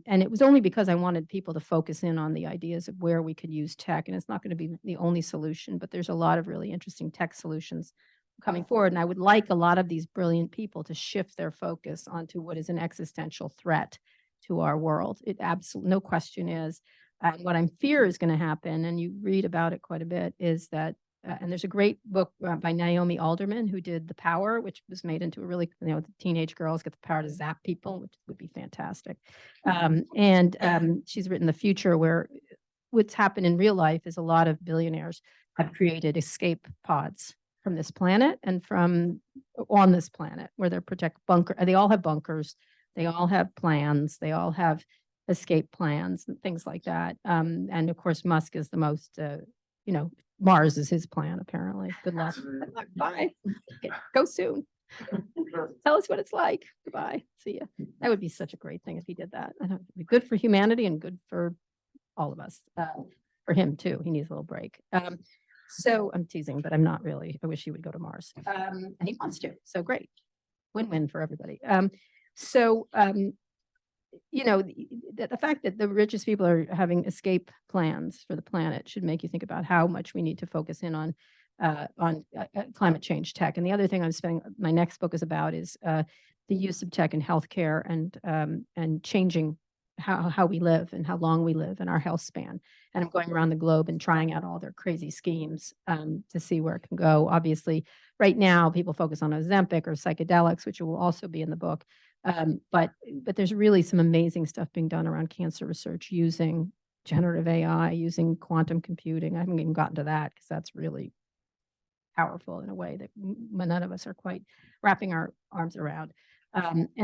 it was only because I wanted people to focus in on the ideas of where we could use tech. And it's not going to be the only solution, but there's a lot of really interesting tech solutions coming forward. And I would like a lot of these brilliant people to shift their focus onto what is an existential threat to our world. It absolutely, no question is. What I'm fear is going to happen, and you read about it quite a bit, is that and there's a great book by Naomi Alderman, who did The Power, which was made into a really, you know, the teenage girls get the power to zap people, which would be fantastic. She's written The Future, where what's happened in real life is a lot of billionaires have created escape pods from this planet and from on this planet, where they're they all have bunkers, they all have plans, they all have escape plans and things like that. And of course, Musk is the most, you know, Mars is his plan, apparently. Good luck. Bye. Go soon. Tell us what it's like. Goodbye. See ya. That would be such a great thing if he did that. I don't, it'd be good for humanity and good for all of us. For him too. He needs a little break. So I'm teasing, but I'm not really. I wish he would go to Mars. And he wants to. So great. Win-win for everybody. You know, the fact that the richest people are having escape plans for the planet should make you think about how much we need to focus in on climate change tech. And the other thing I'm spending my next book is about is the use of tech in healthcare and changing how we live and how long we live and our health span. And I'm going around the globe and trying out all their crazy schemes to see where it can go. Obviously, right now people focus on Ozempic or psychedelics, which will also be in the book. But there's really some amazing stuff being done around cancer research using generative AI, using quantum computing. I haven't even gotten to that because that's really powerful in a way that none of us are quite wrapping our arms around.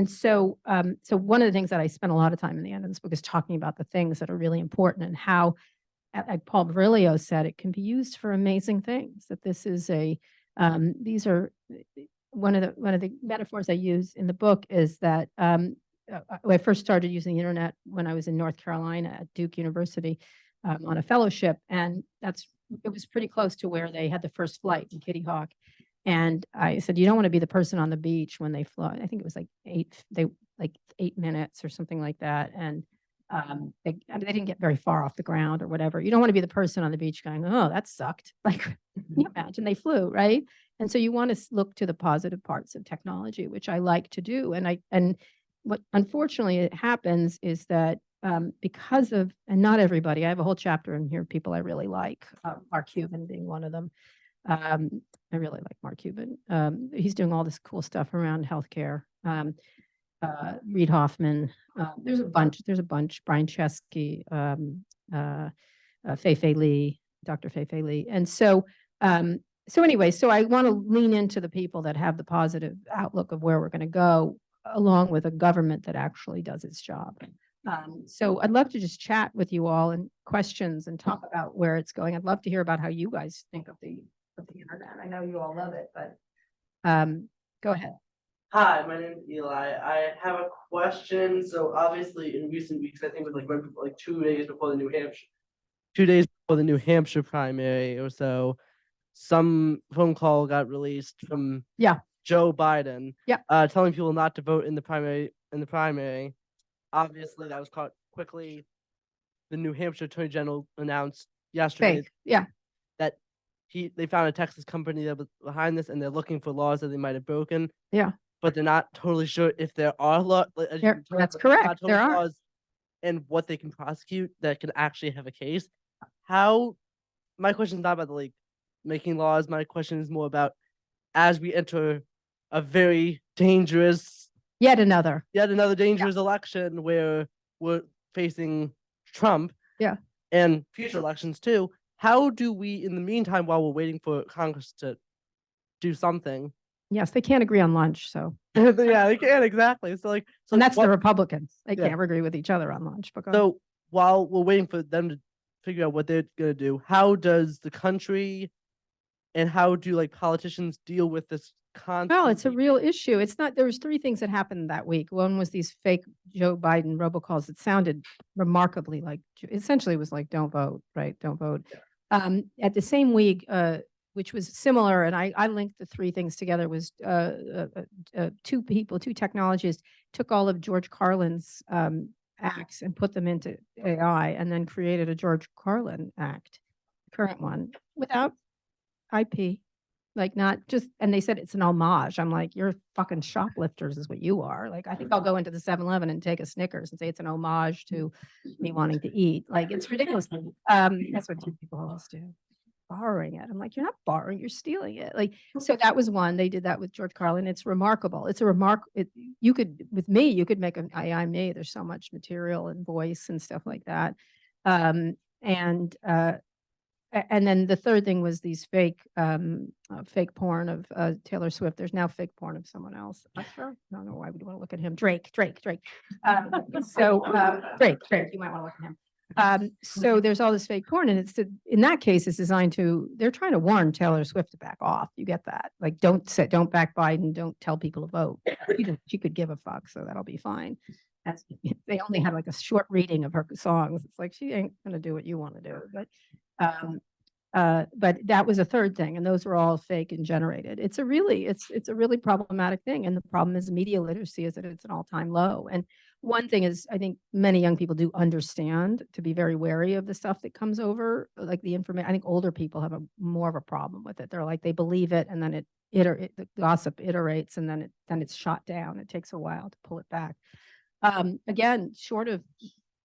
So one of the things that I spent a lot of time in the end of this book is talking about the things that are really important and how, like Paul Virilio said, it can be used for amazing things. That this is these are one of the metaphors I use in the book is that I first started using the internet when I was in North Carolina at Duke University on a fellowship, and it was pretty close to where they had the first flight in Kitty Hawk. And I said, you don't want to be the person on the beach when they fly. I think it was like 8 minutes or something like that. And they didn't get very far off the ground or whatever. You don't want to be the person on the beach going, oh, that sucked. Like, can you imagine they flew, right? And so you want to look to the positive parts of technology, which I like to do. And what unfortunately it happens is that because of, and not everybody, I have a whole chapter in here, people I really like, Mark Cuban being one of them. I really like Mark Cuban. He's doing all this cool stuff around healthcare. Reid Hoffman. There's a bunch. Brian Chesky, Fei-Fei Li, Dr. Fei-Fei Li. And so anyway, so I want to lean into the people that have the positive outlook of where we're going to go, along with a government that actually does its job. So I'd love to just chat with you all and questions and talk about where it's going. I'd love to hear about how you guys think of the internet. I know you all love it, but go ahead. Hi, my name is Eli. I have a question. So obviously in recent weeks, I think it was like 2 days before the New Hampshire primary or so, some phone call got released from Joe Biden, telling people not to vote in the primary. Obviously, that was caught quickly. The New Hampshire Attorney General announced yesterday that they found a Texas company that was behind this, and they're looking for laws that they might have broken. But they're not totally sure if there are laws. That's correct. There are. and what they can prosecute that can actually have a case. How, my question is not about the like making laws. My question is more about as we enter a very dangerous, Yet another. yet another dangerous election where we're facing Trump. Yeah. And future elections too. How do we, in the meantime, while we're waiting for Congress to do something? Yes, they can't agree on lunch, so. Yeah, they can't exactly. So like, so And that's the what- Republicans. They Yeah. can't agree with each other on lunch. But go ahead. so while we're waiting for them to figure out what they're gonna do, how does the country and how do like politicians deal with this constant? Well, it's a real issue. It's not, there was three things that happened that week. One was these fake Joe Biden robocalls that sounded remarkably like, essentially it was like, don't vote, right? Don't vote. At the same week, which was similar, and I linked the three things together, was two technologists took all of George Carlin's acts and put them into AI and then created a George Carlin act, current one, without IP. Like not just, and they said it's an homage. I'm like, you're fucking shoplifters is what you are. Like, I think I'll go into the 7-Eleven and take a Snickers and say it's an homage to me wanting to eat. Like, it's ridiculous. That's what two people always do. Borrowing it. I'm like, you're not borrowing, you're stealing it. Like, so that was one. They did that with George Carlin. It's remarkable. It's a you could, with me, you could make an AI me. There's so much material and voice and stuff like that. And then the third thing was these fake porn of Taylor Swift. There's now fake porn of someone else. I don't know why we want to look at him. Drake. Drake, you might want to look at him. So there's all this fake porn, and in that case, it's designed to. They're trying to warn Taylor Swift to back off. You get that? Like, don't back Biden. Don't tell people to vote. She could give a fuck, so that'll be fine. They only had like a short reading of her songs. It's like she ain't gonna do what you want to do, but that was a third thing, and those were all fake and generated. It's a really problematic thing, and the problem is media literacy is at an all-time low. And one thing is, I think many young people do understand to be very wary of the stuff that comes over, like the information. I think older people have more of a problem with it. They're like, they believe it, and then the gossip iterates, and then it's shot down. It takes a while to pull it back. Again, short of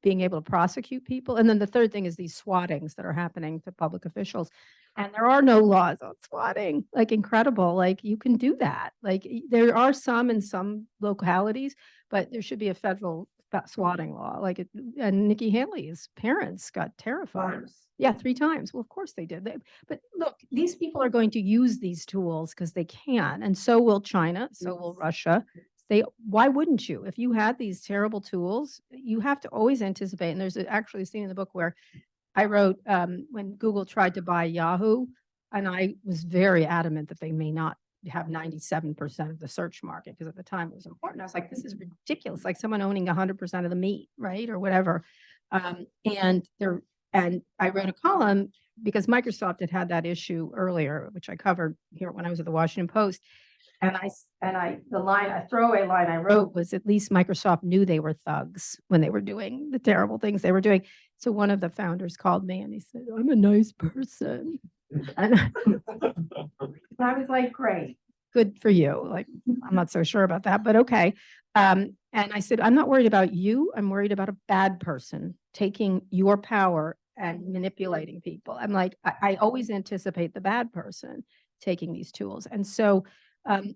being able to prosecute people. And then the third thing is these swattings that are happening to public officials. And there are no laws on swatting, like incredible. Like you can do that. Like there are some in some localities, but there should be a federal swatting law. And Nikki Haley's parents got terrified. Yeah, 3 times. Well, of course they did. But look, these people are going to use these tools because they can. And so will China, so will Russia. Why wouldn't you? If you had these terrible tools, you have to always anticipate. And there's actually a scene in the book where I wrote when Google tried to buy Yahoo, and I was very adamant that they may not have 97% of the search market, because at the time it was important. I was like, this is ridiculous. Like someone owning 100% of the meat, right? Or whatever. And I wrote a column because Microsoft had that issue earlier, which I covered here when I was at the Washington Post. And a throwaway line I wrote was, at least Microsoft knew they were thugs when they were doing the terrible things they were doing. So one of the founders called me and he said, I'm a nice person. And I was like, great, good for you. Like, I'm not so sure about that, but okay. And I said, I'm not worried about you. I'm worried about a bad person taking your power and manipulating people. I'm like, I always anticipate the bad person taking these tools. And so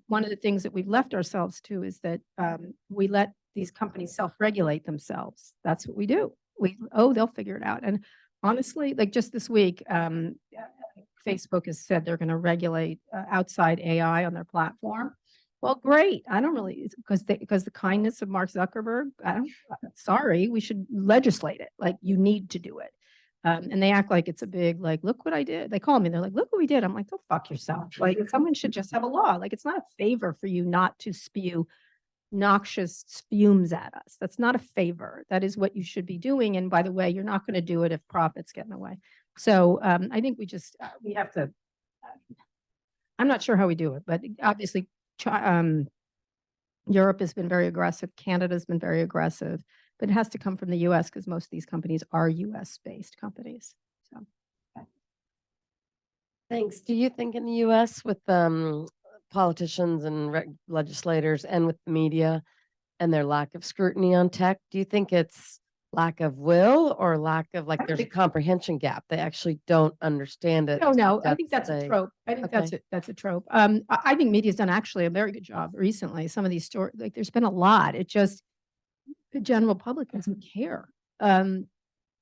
one of the things that we've left ourselves to is that we let these companies self-regulate themselves. That's what we do. They'll figure it out. And honestly, like just this week, Facebook has said they're going to regulate outside AI on their platform. Well, great. I don't really, because the kindness of Mark Zuckerberg, sorry, we should legislate it. Like you need to do it. And they act like it's a big, like, look what I did. They call me, they're like, look what we did. I'm like, go fuck yourself. Like someone should just have a law. Like it's not a favor for you not to spew noxious fumes at us. That's not a favor. That is what you should be doing. And by the way, you're not going to do it if profits get in the way. So I think we have to, I'm not sure how we do it, but obviously Europe has been very aggressive. Canada's been very aggressive. But it has to come from the US because most of these companies are US based companies. So, okay. Thanks. Do you think in the US with politicians and legislators and with the media and their lack of scrutiny on tech, do you think it's lack of will or lack of like there's a comprehension gap? They actually don't understand it. No, I think that's a the- trope. I think that's a trope. I think media's done actually a very good job recently. Some of these stories, like there's been a lot. It just, the general public doesn't care.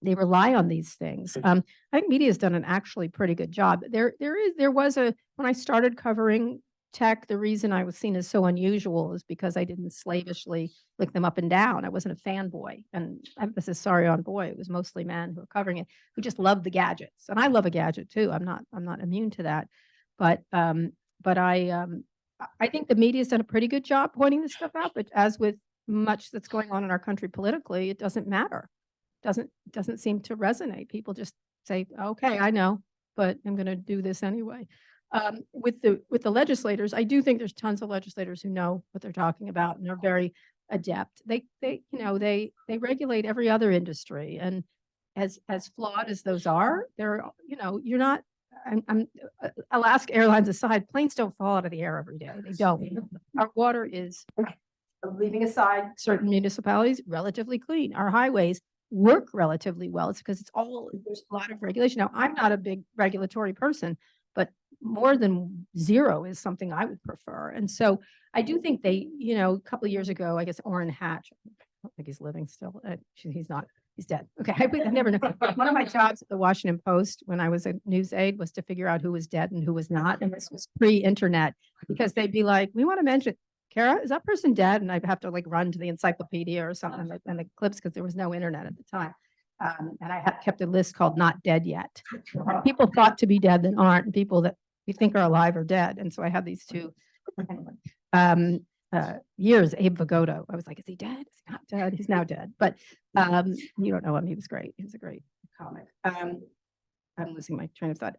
They rely on these things. I think media's done an actually pretty good job. There was when I started covering tech, the reason I was seen as so unusual is because I didn't slavishly lick them up and down. I wasn't a fanboy, and emphasis sorry on boy. It was mostly men who were covering it, who just loved the gadgets, and I love a gadget too. I'm not immune to that, but I think the media's done a pretty good job pointing this stuff out. But as with much that's going on in our country politically, it doesn't matter. Doesn't seem to resonate. People just say, okay, I know, but I'm going to do this anyway. With the legislators, I do think there's tons of legislators who know what they're talking about and are very adept. They regulate every other industry, and as flawed as those are, you're not. Alaska Airlines aside, planes don't fall out of the air every day. They don't. Our water is, leaving aside certain municipalities, relatively clean. Our highways work relatively well. It's because there's a lot of regulation. Now, I'm not a big regulatory person, but more than zero is something I would prefer. And so I do think they, a couple of years ago, I guess Orrin Hatch, I don't think he's living still. He's not. He's dead. Okay, I never know. One of my jobs at the Washington Post when I was a news aide was to figure out who was dead and who was not. And this was pre-internet, because they'd be like, we want to mention, Kara, is that person dead? And I'd have to like run to the encyclopedia or something and the clips, because there was no internet at the time. And I kept a list called Not Dead Yet. People thought to be dead that aren't, and people that we think are alive are dead. And so I had these two. Anyway, years, Abe Vigoda. I was like, is he dead? Is he not dead? He's now dead. But you don't know him. He was great. He was a great comic. I'm losing my train of thought.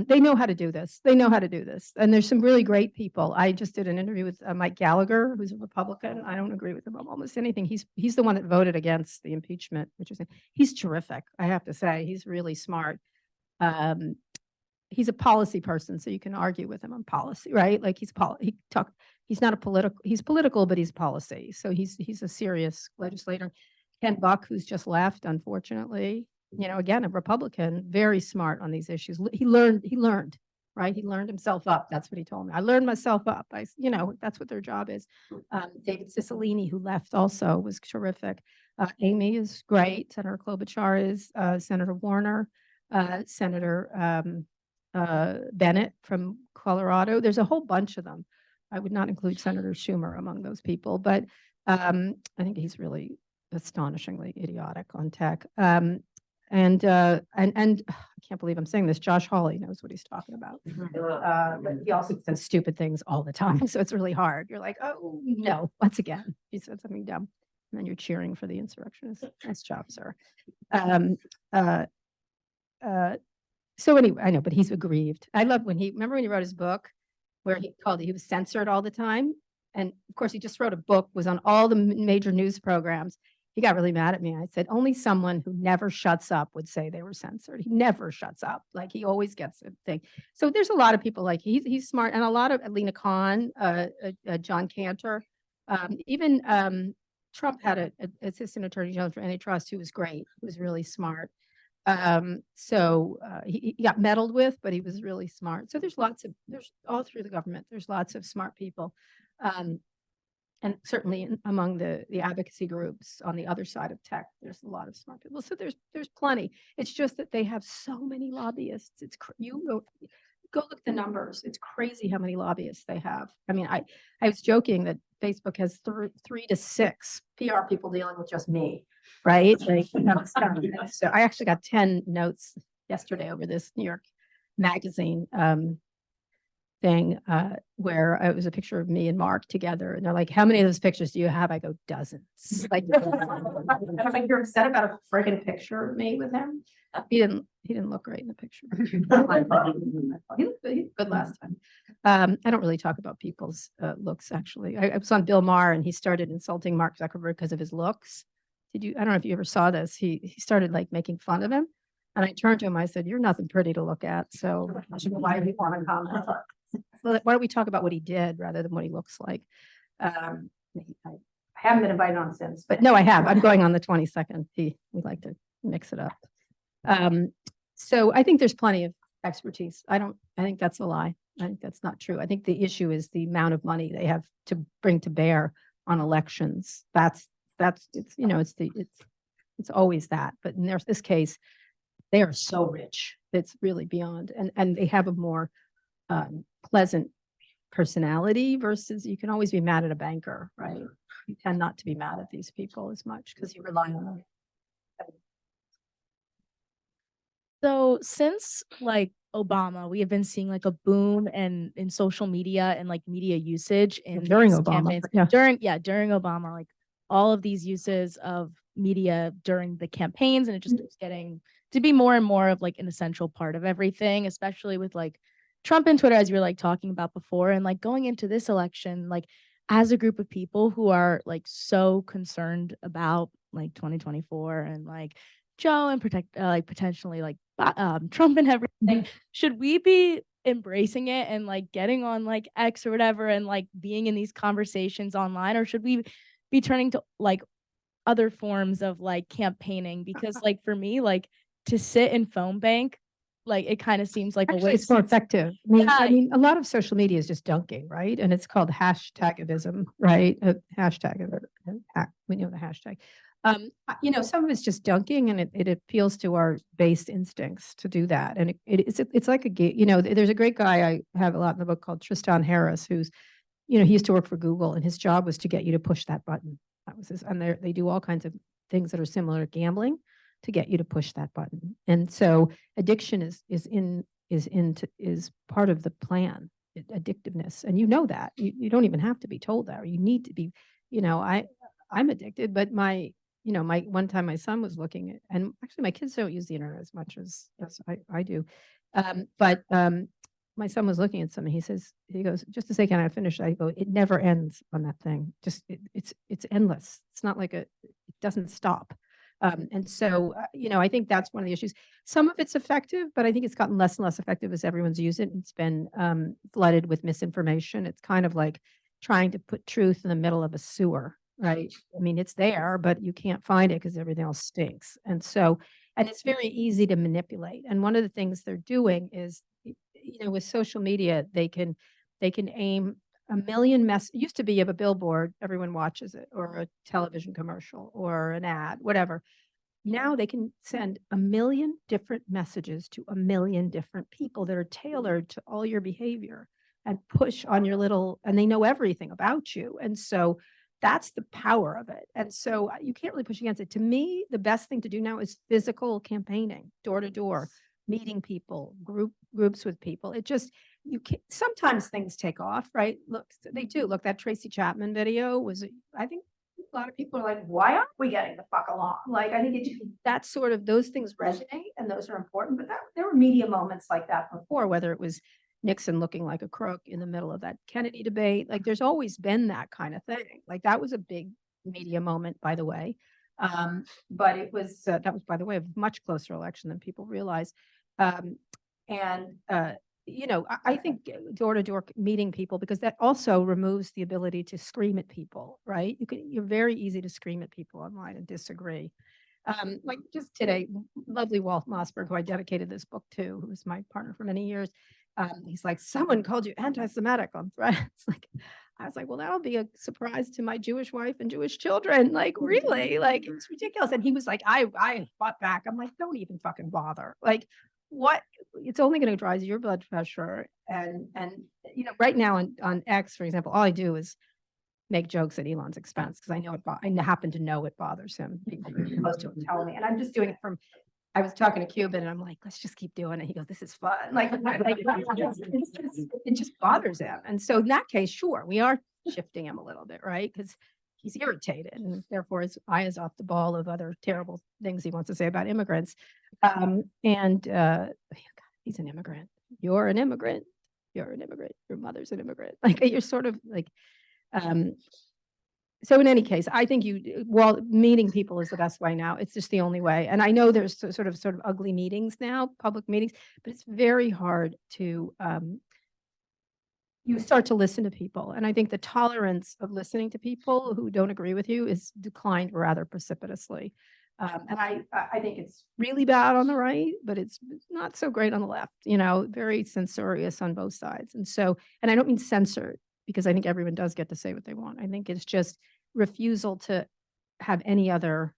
They know how to do this. They know how to do this. And there's some really great people. I just did an interview with Mike Gallagher, who's a Republican. I don't agree with him on almost anything. He's the one that voted against the impeachment, he's terrific. I have to say, he's really smart. He's a policy person, so you can argue with him on policy, right? Like he's political, but he's policy. So he's a serious legislator. Ken Buck, who's just left, unfortunately, again, a Republican, very smart on these issues. He learned, right? He learned himself up. That's what he told me. I learned myself up. That's what their job is. David Cicilline, who left also, was terrific. Amy is great. Senator Klobuchar is, Senator Warner, Senator Bennett from Colorado. There's a whole bunch of them. I would not include Senator Schumer among those people, but I think he's really astonishingly idiotic on tech. And I can't believe I'm saying this. Josh Hawley knows what he's talking about. But he also says stupid things all the time, so it's really hard. You're like, oh no, once again, he said something dumb, and then you're cheering for the insurrectionists. Nice job, sir. So anyway, I know, but he's aggrieved. I love remember when he wrote his book, where he was censored all the time. And of course, he just wrote a book, was on all the major news programs. He got really mad at me. I said, only someone who never shuts up would say they were censored. He never shuts up. Like he always gets a thing. So there's a lot of people like he's smart, and a lot of Lena Khan, John Cantor, even Trump had an assistant attorney general for antitrust who was great, who was really smart. He got meddled with, but he was really smart. So there's all through the government, there's lots of smart people. And certainly among the advocacy groups on the other side of tech, there's a lot of smart people. So there's plenty. It's just that they have so many lobbyists. You go look at the numbers. It's crazy how many lobbyists they have. I mean, I was joking that Facebook has 3 to 6 PR people dealing with just me, right? Like, so I actually got 10 notes yesterday over this New York Magazine thing where it was a picture of me and Mark together, and they're like, how many of those pictures do you have? I go, dozens. Like, I was like, you're upset about a friggin' picture of me with him? He didn't look great in the picture. He looked good last time. I don't really talk about people's looks, actually. I was on Bill Maher, and he started insulting Mark Zuckerberg because of his looks. I don't know if you ever saw this. He started like making fun of him, and I turned to him. I said, you're nothing pretty to look at, so why do you want to comment? Why don't we talk about what he did rather than what he looks like? I I haven't been invited on since, But no, I have. I'm going on the 22nd. We like to mix it up. So I think there's plenty of expertise. I think that's a lie. I think that's not true. I think the issue is the amount of money they have to bring to bear on elections. It's always that. But in this case, they are so rich. It's really beyond, and they have a more pleasant personality versus you can always be mad at a banker, right? You tend not to be mad at these people as much because you rely on them. So since like Obama, we have been seeing like a boom in social media and like media usage in During these Obama, campaigns. yeah. During Obama, like all of these uses of media during the campaigns, and it just keeps getting to be more and more of like an essential part of everything, especially with like Trump and Twitter, as you were like talking about before, and like going into this election, like as a group of people who are like so concerned about like 2024 and like Joe and like potentially like Trump and everything, should we be embracing it and like getting on like X or whatever and like being in these conversations online, or should we be turning to like other forms of like campaigning? Because like for me, like to sit in phone bank, like it kind of seems like Actually, a it's waste. more effective. I Yeah. mean, a lot of social media is just dunking, right? And it's called hashtagism, right? Hashtag, we know the hashtag. Some of it's just dunking, and it appeals to our base instincts to do that. And it's like a game. There's a great guy I have a lot in the book called Tristan Harris, who's, he used to work for Google, and his job was to get you to push that button. That was his, and they do all kinds of things that are similar to gambling to get you to push that button. And so addiction is part of the plan, addictiveness. And that. You don't even have to be told that, or you need to be, I'm addicted, but one time my son was looking at, and actually my kids don't use the internet as much as I do. But my son was looking at something. He goes, just a second, I finished. I go, it never ends on that thing. Just it's endless. It's not like it doesn't stop. And so, I think that's one of the issues. Some of it's effective, but I think it's gotten less and less effective as everyone's used it. It's been flooded with misinformation. It's kind of like trying to put truth in the middle of a sewer, right? I mean, it's there, but you can't find it because everything else stinks. And it's very easy to manipulate. And one of the things they're doing is, with social media, they can aim a million it used to be you have a billboard, everyone watches it, or a television commercial or an ad, whatever. Now they can send a million different messages to a million different people that are tailored to all your behavior and push on your and they know everything about you. And so that's the power of it. And so you can't really push against it. To me, the best thing to do now is physical campaigning, door to door, meeting people, groups with people. It just, you can't, sometimes things take off, right? Look, they do. Look, that Tracy Chapman video was, I think a lot of people are like, why aren't we getting the fuck along? Like, I think that's sort of, those things resonate and those are important, but there were media moments like that before, whether it was Nixon looking like a crook in the middle of that Kennedy debate. Like, there's always been that kind of thing. Like, that was a big media moment, by the way. But it was, that was, by the way, a much closer election than people realize. I think door-to-door meeting people, because that also removes the ability to scream at people, right? You're very easy to scream at people online and disagree. Like just today, lovely Walt Mossberg, who I dedicated this book to, who was my partner for many years. He's like, someone called you anti-Semitic on Threads. I was like, well, that'll be a surprise to my Jewish wife and Jewish children. Like, really? Like, it's ridiculous. And he was like, I fought back. I'm like, don't even fucking bother. Like, what? It's only going to rise your blood pressure. And right now on X, for example, all I do is make jokes at Elon's expense because I know I happen to know it bothers him. People close to him tell me, and I'm just doing it from. I was talking to Cuban, and I'm like, let's just keep doing it. He goes, this is fun. It just bothers him. And so in that case, sure, we are shifting him a little bit, right? Because he's irritated, and therefore his eye is off the ball of other terrible things he wants to say about immigrants. He's an immigrant. You're an immigrant. You're an immigrant. Your mother's an immigrant. Like, you're sort of like. So in any case, I think meeting people is the best way now. It's just the only way. And I know there's sort of ugly meetings now, public meetings, but it's very hard to, you start to listen to people. And I think the tolerance of listening to people who don't agree with you is declined rather precipitously. And I think it's really bad on the right, but it's not so great on the left, very censorious on both sides. And so, and I don't mean censored, because I think everyone does get to say what they want. I think it's just refusal to have any other,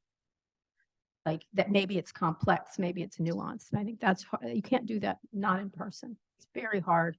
like that maybe it's complex, maybe it's nuanced. And I think that's hard. You can't do that not in person. It's very hard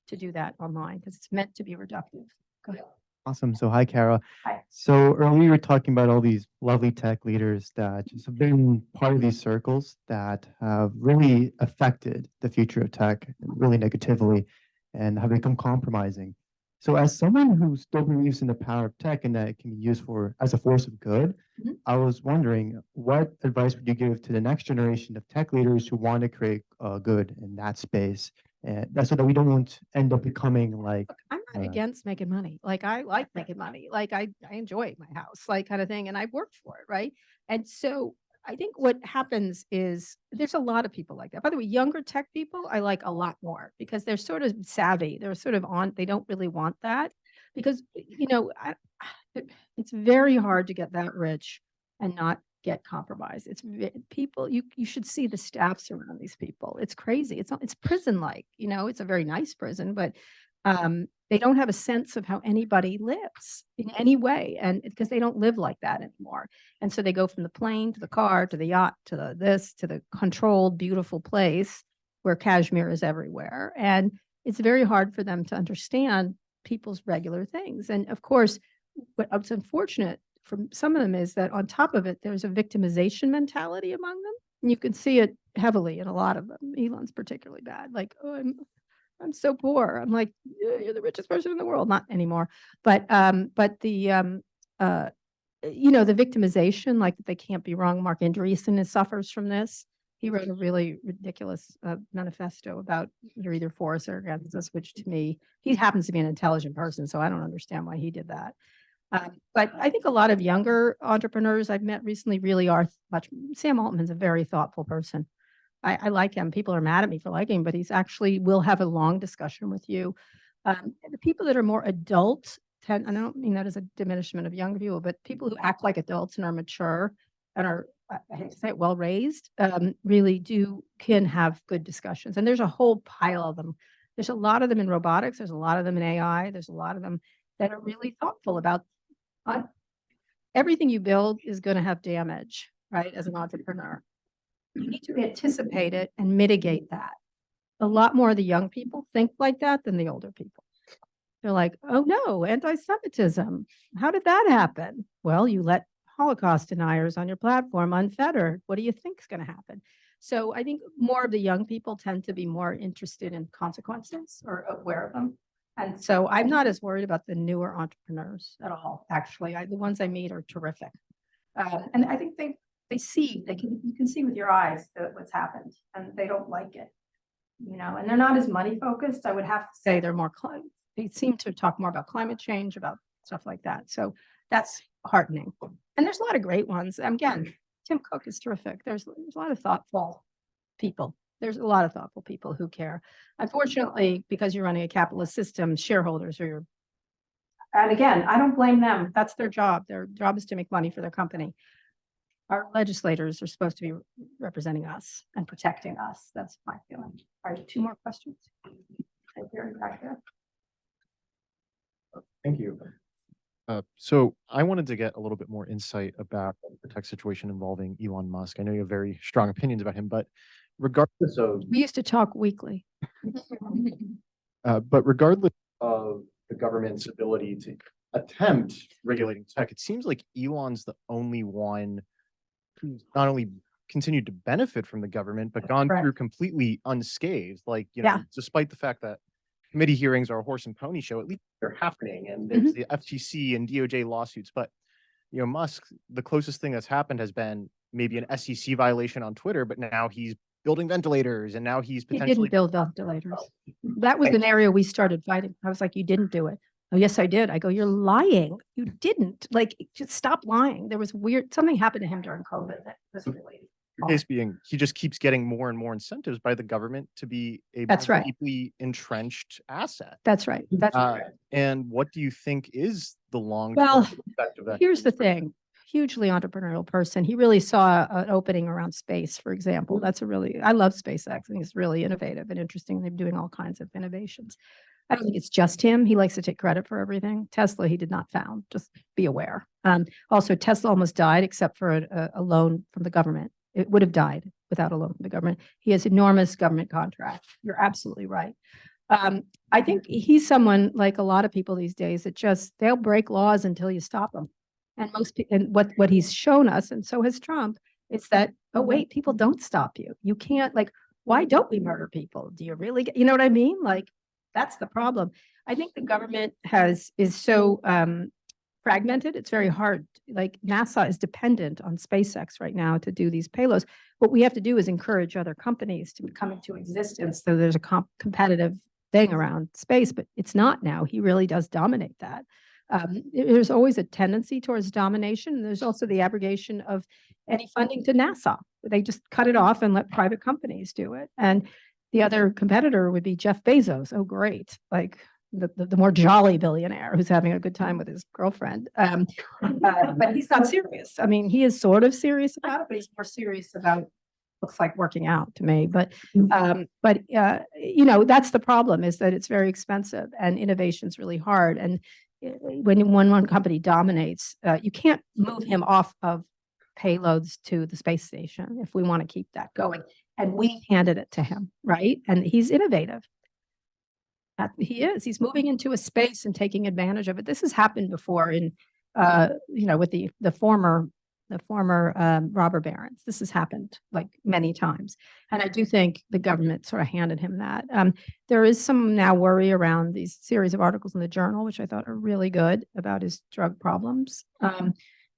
to do that online because it's meant to be reductive. Go ahead. Awesome. So hi, Kara. Hi. So earlier you were talking about all these lovely tech leaders that just have been part of these circles that have really affected the future of tech really negatively and have become compromising. So as someone who still believes in the power of tech and that it can be used for as a force of good, Mhm. I was wondering what advice would you give to the next generation of tech leaders who want to create good in that space? And that's so that we don't end up becoming like Look, I'm not against making money. Like I like making money. Like I enjoy my house, like kind of thing. And I've worked for it, right? And so I think what happens is there's a lot of people like that. By the way, younger tech people I like a lot more because they're sort of savvy. They're sort of on, they don't really want that because, it's very hard to get that rich and not get compromised. People, you should see the staffs around these people. It's crazy. It's prison like, it's a very nice prison, but they don't have a sense of how anybody lives in any way. And because they don't live like that anymore. And so they go from the plane to the car to the yacht to the controlled, beautiful place where cashmere is everywhere. And it's very hard for them to understand people's regular things. And of course, what's unfortunate from some of them is that on top of it, there's a victimization mentality among them. And you can see it heavily in a lot of them. Elon's particularly bad. Like, oh, I'm so poor. I'm like, "Yeah, you're the richest person in the world." Not anymore. But the victimization, like that they can't be wrong. Mark Andreessen suffers from this. He wrote a really ridiculous manifesto about you're either for us or against us, which to me, he happens to be an intelligent person, so I don't understand why he did that. But I think a lot of younger entrepreneurs I've met recently really are Sam Altman's a very thoughtful person. I like him. People are mad at me for liking him, but he's actually will have a long discussion with you. The people that are more adult and I don't mean that as a diminishment of young people, but people who act like adults and are mature and are, I hate to say it, well raised, really can have good discussions. And there's a whole pile of them. There's a lot of them in robotics. There's a lot of them in AI. There's a lot of them that are really thoughtful about everything you build is going to have damage, right? As an entrepreneur, you need to anticipate it and mitigate that. A lot more of the young people think like that than the older people. They're like, oh no, anti-Semitism. How did that happen? Well, you let Holocaust deniers on your platform unfettered. What do you think is going to happen? So I think more of the young people tend to be more interested in consequences or aware of them. And so I'm not as worried about the newer entrepreneurs at all. Actually, the ones I meet are terrific. And I think they see, you can see with your eyes what's happened and they don't like it, and they're not as money focused. I would have to say they're more, they seem to talk more about climate change, about stuff like that. So that's heartening. And there's a lot of great ones. Again, Tim Cook is terrific. There's a lot of thoughtful people. There's a lot of thoughtful people who care. Unfortunately, because you're running a capitalist system, shareholders are and again, I don't blame them. That's their job. Their job is to make money for their company. Our legislators are supposed to be representing us and protecting us. That's my feeling. All right, 2 more questions. Back there. Thank you. So I wanted to get a little bit more insight about the tech situation involving Elon Musk. I know you have very strong opinions about him, but regardless of We used to talk weekly. regardless of the government's ability to attempt regulating tech, it seems like Elon's the only one who's not only continued to benefit from the government, but gone Correct. through completely unscathed. Like, Yeah. despite the fact that committee hearings are a horse and pony show, at least they're happening. And there's the FTC and DOJ lawsuits. But, Musk, the closest thing that's happened has been maybe an SEC violation on Twitter, but now he's building ventilators and now he's He potentially didn't build ventilators. That was an area we started fighting. I was like, you didn't do it. Oh, yes, I did. I go, you're lying. You didn't. Like, just stop lying. There was something happened to him during COVID that was related. Your case being, he just keeps getting more and more incentives by the government to be a That's right. deeply entrenched asset. That's right. That's right. And what do you think is the long Well, effect of that? here's the thing, hugely entrepreneurial person. He really saw an opening around space, for example. That's a really, I love SpaceX. I think it's really innovative and interesting. They're doing all kinds of innovations. I don't think it's just him. He likes to take credit for everything. Tesla, he did not found, just be aware. Also, Tesla almost died except for a loan from the government. It would have died without a loan from the government. He has enormous government contracts. You're absolutely right. I think he's someone like a lot of people these days that just, they'll break laws until you stop them. And most people, and what he's shown us, and so has Trump, is that, oh, wait, people don't stop you. You can't, like, why don't we murder people? Do you really get, you know what I mean? Like, that's the problem. I think the government is so fragmented. It's very hard. Like NASA is dependent on SpaceX right now to do these payloads. What we have to do is encourage other companies to come into existence. So there's a competitive thing around space, but it's not now. He really does dominate that. There's always a tendency towards domination. There's also the abrogation of any funding to NASA. They just cut it off and let private companies do it. And the other competitor would be Jeff Bezos. Oh, great. Like the more jolly billionaire who's having a good time with his girlfriend. But he's not serious. I mean, he is sort of serious about it, but he's more serious about, looks like, working out to me. But you know, that's the problem, is that it's very expensive and innovation's really hard. And when one company dominates, you can't move him off of payloads to the space station if we want to keep that going. And we handed it to him, right? And he's innovative. He is. He's moving into a space and taking advantage of it. This has happened before in, you know, with the former robber barons. This has happened like many times. And I do think the government sort of handed him that. There is some now worry around these series of articles in the journal, which I thought are really good, about his drug problems.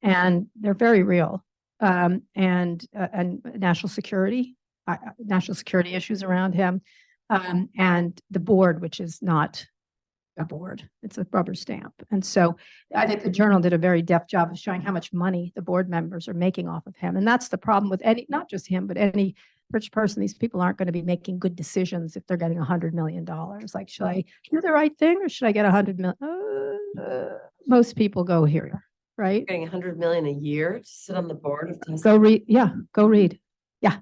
And they're very real. And national security issues around him. And the board, which is not a board, it's a rubber stamp. And so I think the journal did a very deft job of showing how much money the board members are making off of him. And that's the problem with any, not just him, but any rich person. These people aren't going to be making good decisions if they're getting $100 million. Like, should I do the right thing or should I get 100 million? Most people go here, right? Getting 100 million a year to sit on the board of Tesla. Go read. Yeah, go read. Yeah.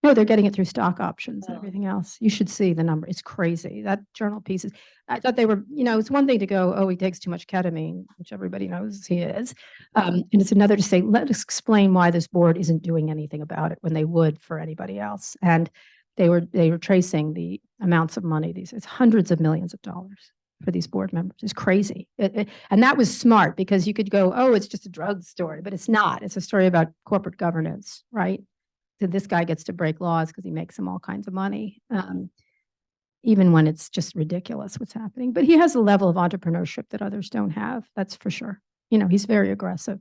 No, they're getting it through stock options and everything else. You should see the number. It's crazy. That journal piece is, I thought they were, you know, it's one thing to go, oh, he takes too much ketamine, which everybody knows he is. And it's another to say, let us explain why this board isn't doing anything about it when they would for anybody else. And they were tracing the amounts of money. It's hundreds of millions of dollars for these board members. It's crazy. And that was smart, because you could go, oh, it's just a drug story, but it's not. It's a story about corporate governance, right? So this guy gets to break laws because he makes them all kinds of money, even when it's just ridiculous what's happening. But he has a level of entrepreneurship that others don't have. That's for sure. You know, he's very aggressive.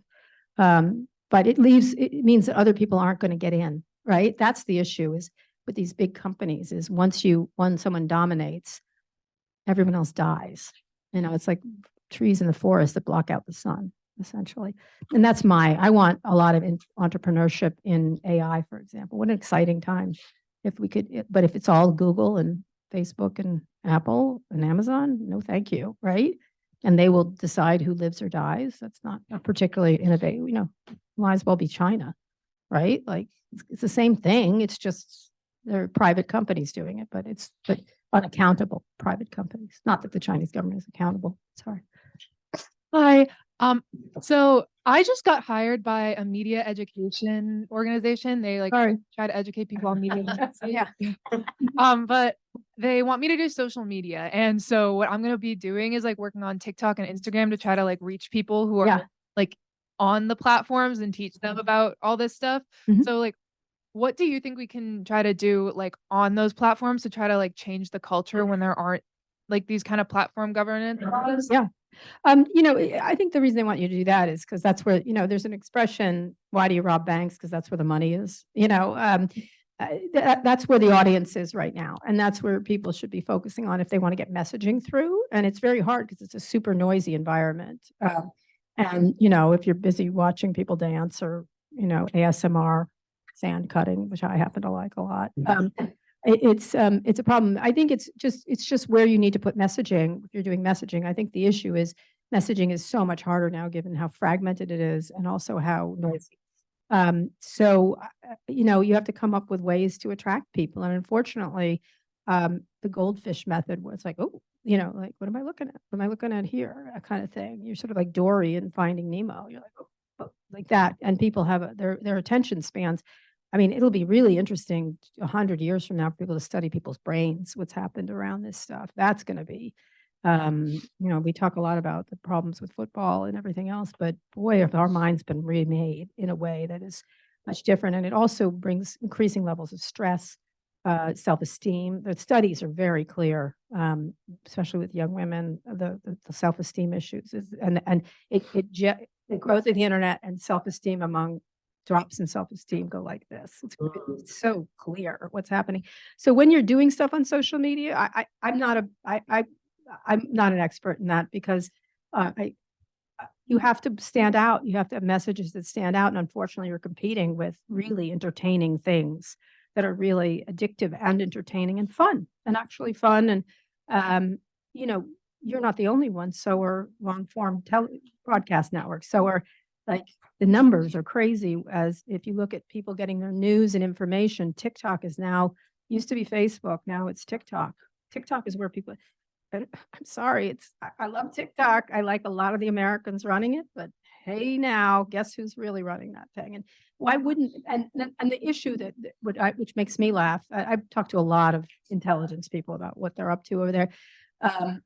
But it means that other people aren't going to get in, right? That's the issue is with these big companies, is once someone dominates, everyone else dies. You know, it's like trees in the forest that block out the sun, essentially. And that's I want a lot of entrepreneurship in AI, for example. What an exciting time if we could, but if it's all Google and Facebook and Apple and Amazon, no, thank you, right? And they will decide who lives or dies. That's not particularly innovative. You know, might as well be China, right? Like it's the same thing. It's just they're private companies doing it, but unaccountable private companies. Not that the Chinese government is accountable. Sorry. Hi. So I just got hired by a media education organization. They try to educate people on media. Yeah. But they want me to do social media. And so what I'm going to be doing is working on TikTok and Instagram to try to reach people who are on the platforms and teach them about all this stuff. Mhm. So what do you think we can try to do on those platforms to try to change the culture when there aren't these kind of platform governance laws? Yeah. You know, I think the reason they want you to do that is because that's where, you know, there's an expression, why do you rob banks? Because that's where the money is, you know, that's where the audience is right now. And that's where people should be focusing on if they want to get messaging through. And it's very hard because it's a super noisy environment. And, you know, if you're busy watching people dance or, you know, ASMR, sand cutting, which I happen to like a lot. It's a problem. I think it's just where you need to put messaging. If you're doing messaging, I think the issue is messaging is so much harder now, given how fragmented it is and also how noisy. You have to come up with ways to attract people. And unfortunately, the goldfish method was like, oh, like, what am I looking at? What am I looking at here? That kind of thing. You're sort of like Dory in Finding Nemo. You're like, oh, like that. And people have their attention spans. I mean, it'll be really interesting 100 years from now for people to study people's brains, what's happened around this stuff. That's going to be, we talk a lot about the problems with football and everything else, but boy, if our mind's been remade in a way that is much different. And it also brings increasing levels of stress, self-esteem. The studies are very clear, especially with young women, the self-esteem issues and the growth of the internet and self-esteem among drops in self-esteem go like this. It's so clear what's happening. So when you're doing stuff on social media, I'm not an expert in that because you have to stand out. You have to have messages that stand out. And unfortunately, you're competing with really entertaining things that are really addictive and entertaining and fun and actually fun. And, you're not the only one. So are long form broadcast networks. So are like the numbers are crazy. As if you look at people getting their news and information, TikTok is now used to be Facebook. Now it's TikTok. TikTok is where people, and I'm sorry, I love TikTok. I like a lot of the Americans running it, but hey, now guess who's really running that thing? And why wouldn't, and the issue which makes me laugh, I've talked to a lot of intelligence people about what they're up to over there.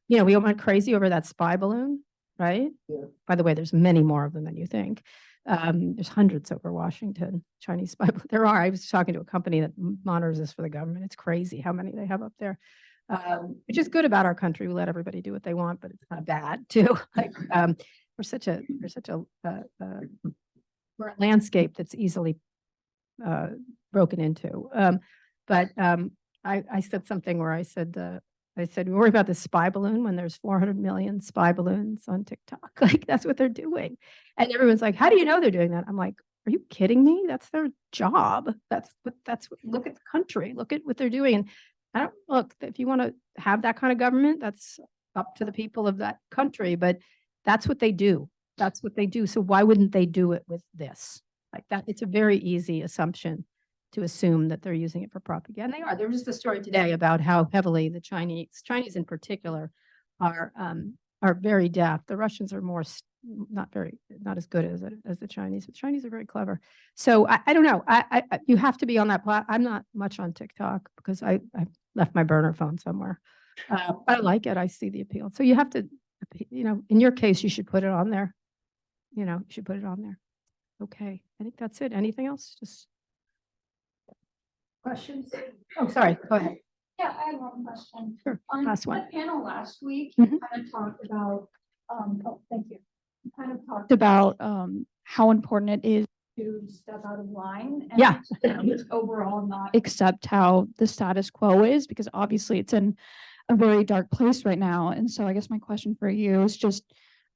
We all went crazy over that spy balloon, right? Yeah. By the way, there's many more of them than you think. There's hundreds over Washington, Chinese spy. There are. I was talking to a company that monitors this for the government. It's crazy how many they have up there, which is good about our country. We let everybody do what they want, but it's kind of bad too. We're a landscape that's easily broken into. I said something where I said, we worry about the spy balloon when there's 400 million spy balloons on TikTok. Like that's what they're doing. And everyone's like, how do you know they're doing that? I'm like, are you kidding me? That's their job. Look at the country. Look at what they're doing. And if you want to have that kind of government, that's up to the people of that country, but that's what they do. That's what they do. So why wouldn't they do it with this? Like that, it's a very easy assumption to assume that they're using it for propaganda. They are. There was just a story today about how heavily the Chinese in particular, are very deaf. The Russians are not as good as the Chinese, but Chinese are very clever. So I don't know. You have to be on that I'm not much on TikTok because I left my burner phone somewhere. But I like it. I see the appeal. So you have to, in your case, you should put it on there. You should put it on there. Okay. I think that's it. Anything else? Just questions? Oh, sorry. Go ahead. Yeah, I have one question. Sure. On Last one. the panel last week, Mhm. you kind of talked about, thank you. You kind of talked about how important it is to step out of line. And Yeah. just overall not accept how the status quo is, because obviously it's in a very dark place right now. And so I guess my question for you is just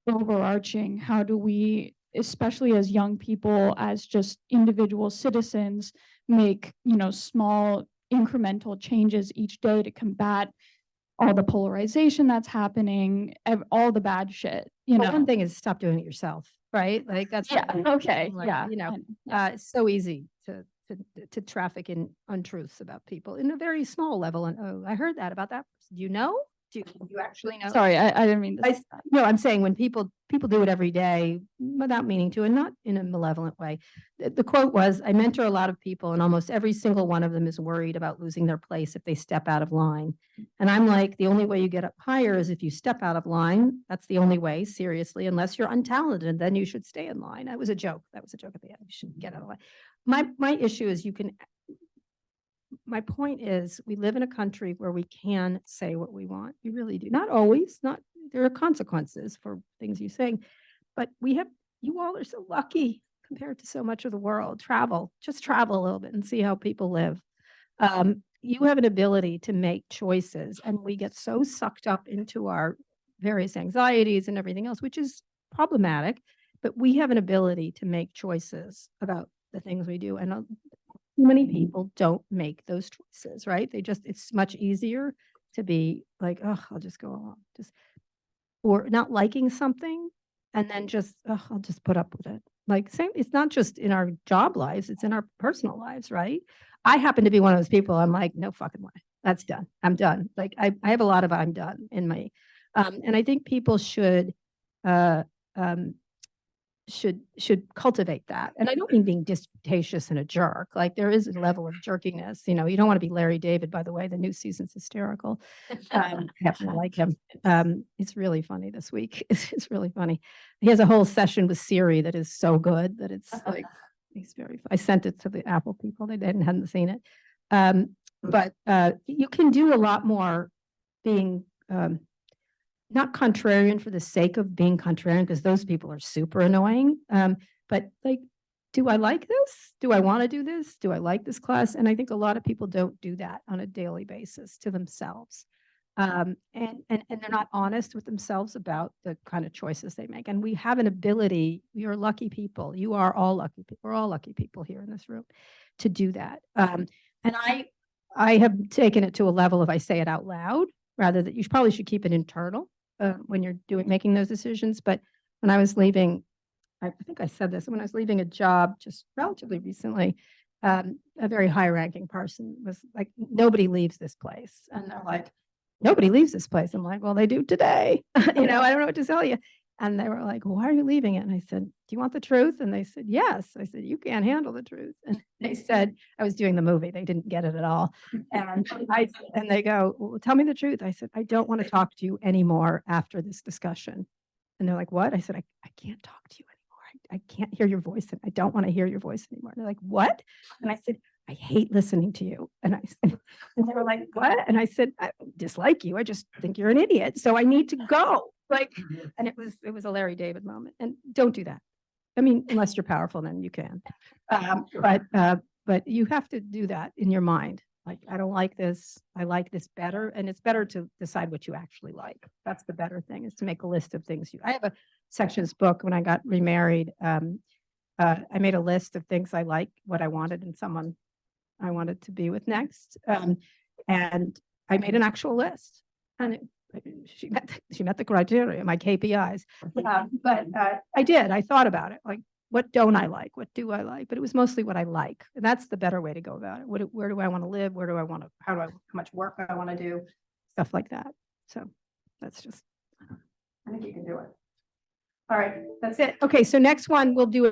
overarching, how do we, especially as young people, as just individual citizens, make, small incremental changes each day to combat all the polarization that's happening, all the bad shit, One thing is stop doing it yourself, right? Like that's Okay. like, Yeah. it's so easy to traffic in untruths about people in a very small level. And oh, I heard that about that. Do you know? Do you actually know? Sorry, I didn't mean to. No, I'm saying when people do it every day without meaning to, and not in a malevolent way. The quote was, I mentor a lot of people and almost every single one of them is worried about losing their place if they step out of line. And I'm like, the only way you get up higher is if you step out of line. That's the only way, seriously, unless you're untalented, then you should stay in line. That was a joke. That was a joke at the end. You should get out of line. My issue is my point is we live in a country where we can say what we want. We really do. Not always, there are consequences for things you say, but you all are so lucky compared to so much of the world. Just travel a little bit and see how people live. You have an ability to make choices, and we get so sucked up into our various anxieties and everything else, which is problematic, but we have an ability to make choices about the things we do. And too many people don't make those choices, right? It's much easier to be like, oh, I'll just go along, or not liking something and then just, oh, I'll just put up with it. Like same, it's not just in our job lives, it's in our personal lives, right? I happen to be one of those people. I'm like, no fucking way. That's done. I'm done. Like I have a lot of I'm done in me. And I think people should uh should cultivate that. And I don't mean being disputatious and a jerk. Like there is a level of jerkiness. You know, you don't want to be Larry David, by the way. The new season's hysterical. I happen to like him. It's really funny this week. It's really funny. He has a whole session with Siri that is so good that it's like he's very. I sent it to the Apple people. They hadn't seen it. But you can do a lot more being not contrarian for the sake of being contrarian, because those people are super annoying. But like, do I like this? Do I want to do this? Do I like this class? And I think a lot of people don't do that on a daily basis to themselves. And they're not honest with themselves about the kind of choices they make. And we have an ability, we are lucky people. You are all lucky people. We're all lucky people here in this room to do that. And I have taken it to a level of I say it out loud rather that you probably should keep it internal when you're making those decisions. But when I was leaving, I think I said this, when I was leaving a job just relatively recently, a very high ranking person was like, nobody leaves this place. And they're like, nobody leaves this place. I'm like, well, they do today. You know, I don't know what to tell you. And they were like, why are you leaving it? And I said, do you want the truth? And they said, yes. I said, you can't handle the truth. And they said, I was doing the movie. They didn't get it at all. And they go, well, tell me the truth. I said, I don't want to talk to you anymore after this discussion. And they're like, what? I said, I can't talk to you anymore. I can't hear your voice. And I don't want to hear your voice anymore. And they're like, what? And I said, I hate listening to you. And I said, and they were like, what? And I said, I don't dislike you. I just think you're an idiot. So I need to go. Like, and it was a Larry David moment. And don't do that. I mean, unless you're powerful, then you can. But you have to do that in your mind. Like, I don't like this. I like this better. And it's better to decide what you actually like. That's the better thing, is to make a list of things. I have a section of this book when I got remarried. I made a list of things I like, what I wanted in someone I wanted to be with next. And I made an actual list. And she met the criteria, my KPIs. But I did. I thought about it. Like, what don't I like? What do I like? But it was mostly what I like. And that's the better way to go about it. Where do I want to live? Where do I want to, how much work I want to do? Stuff like that. So that's just, I think you can do it. All right, that's it. Okay, so next one we'll do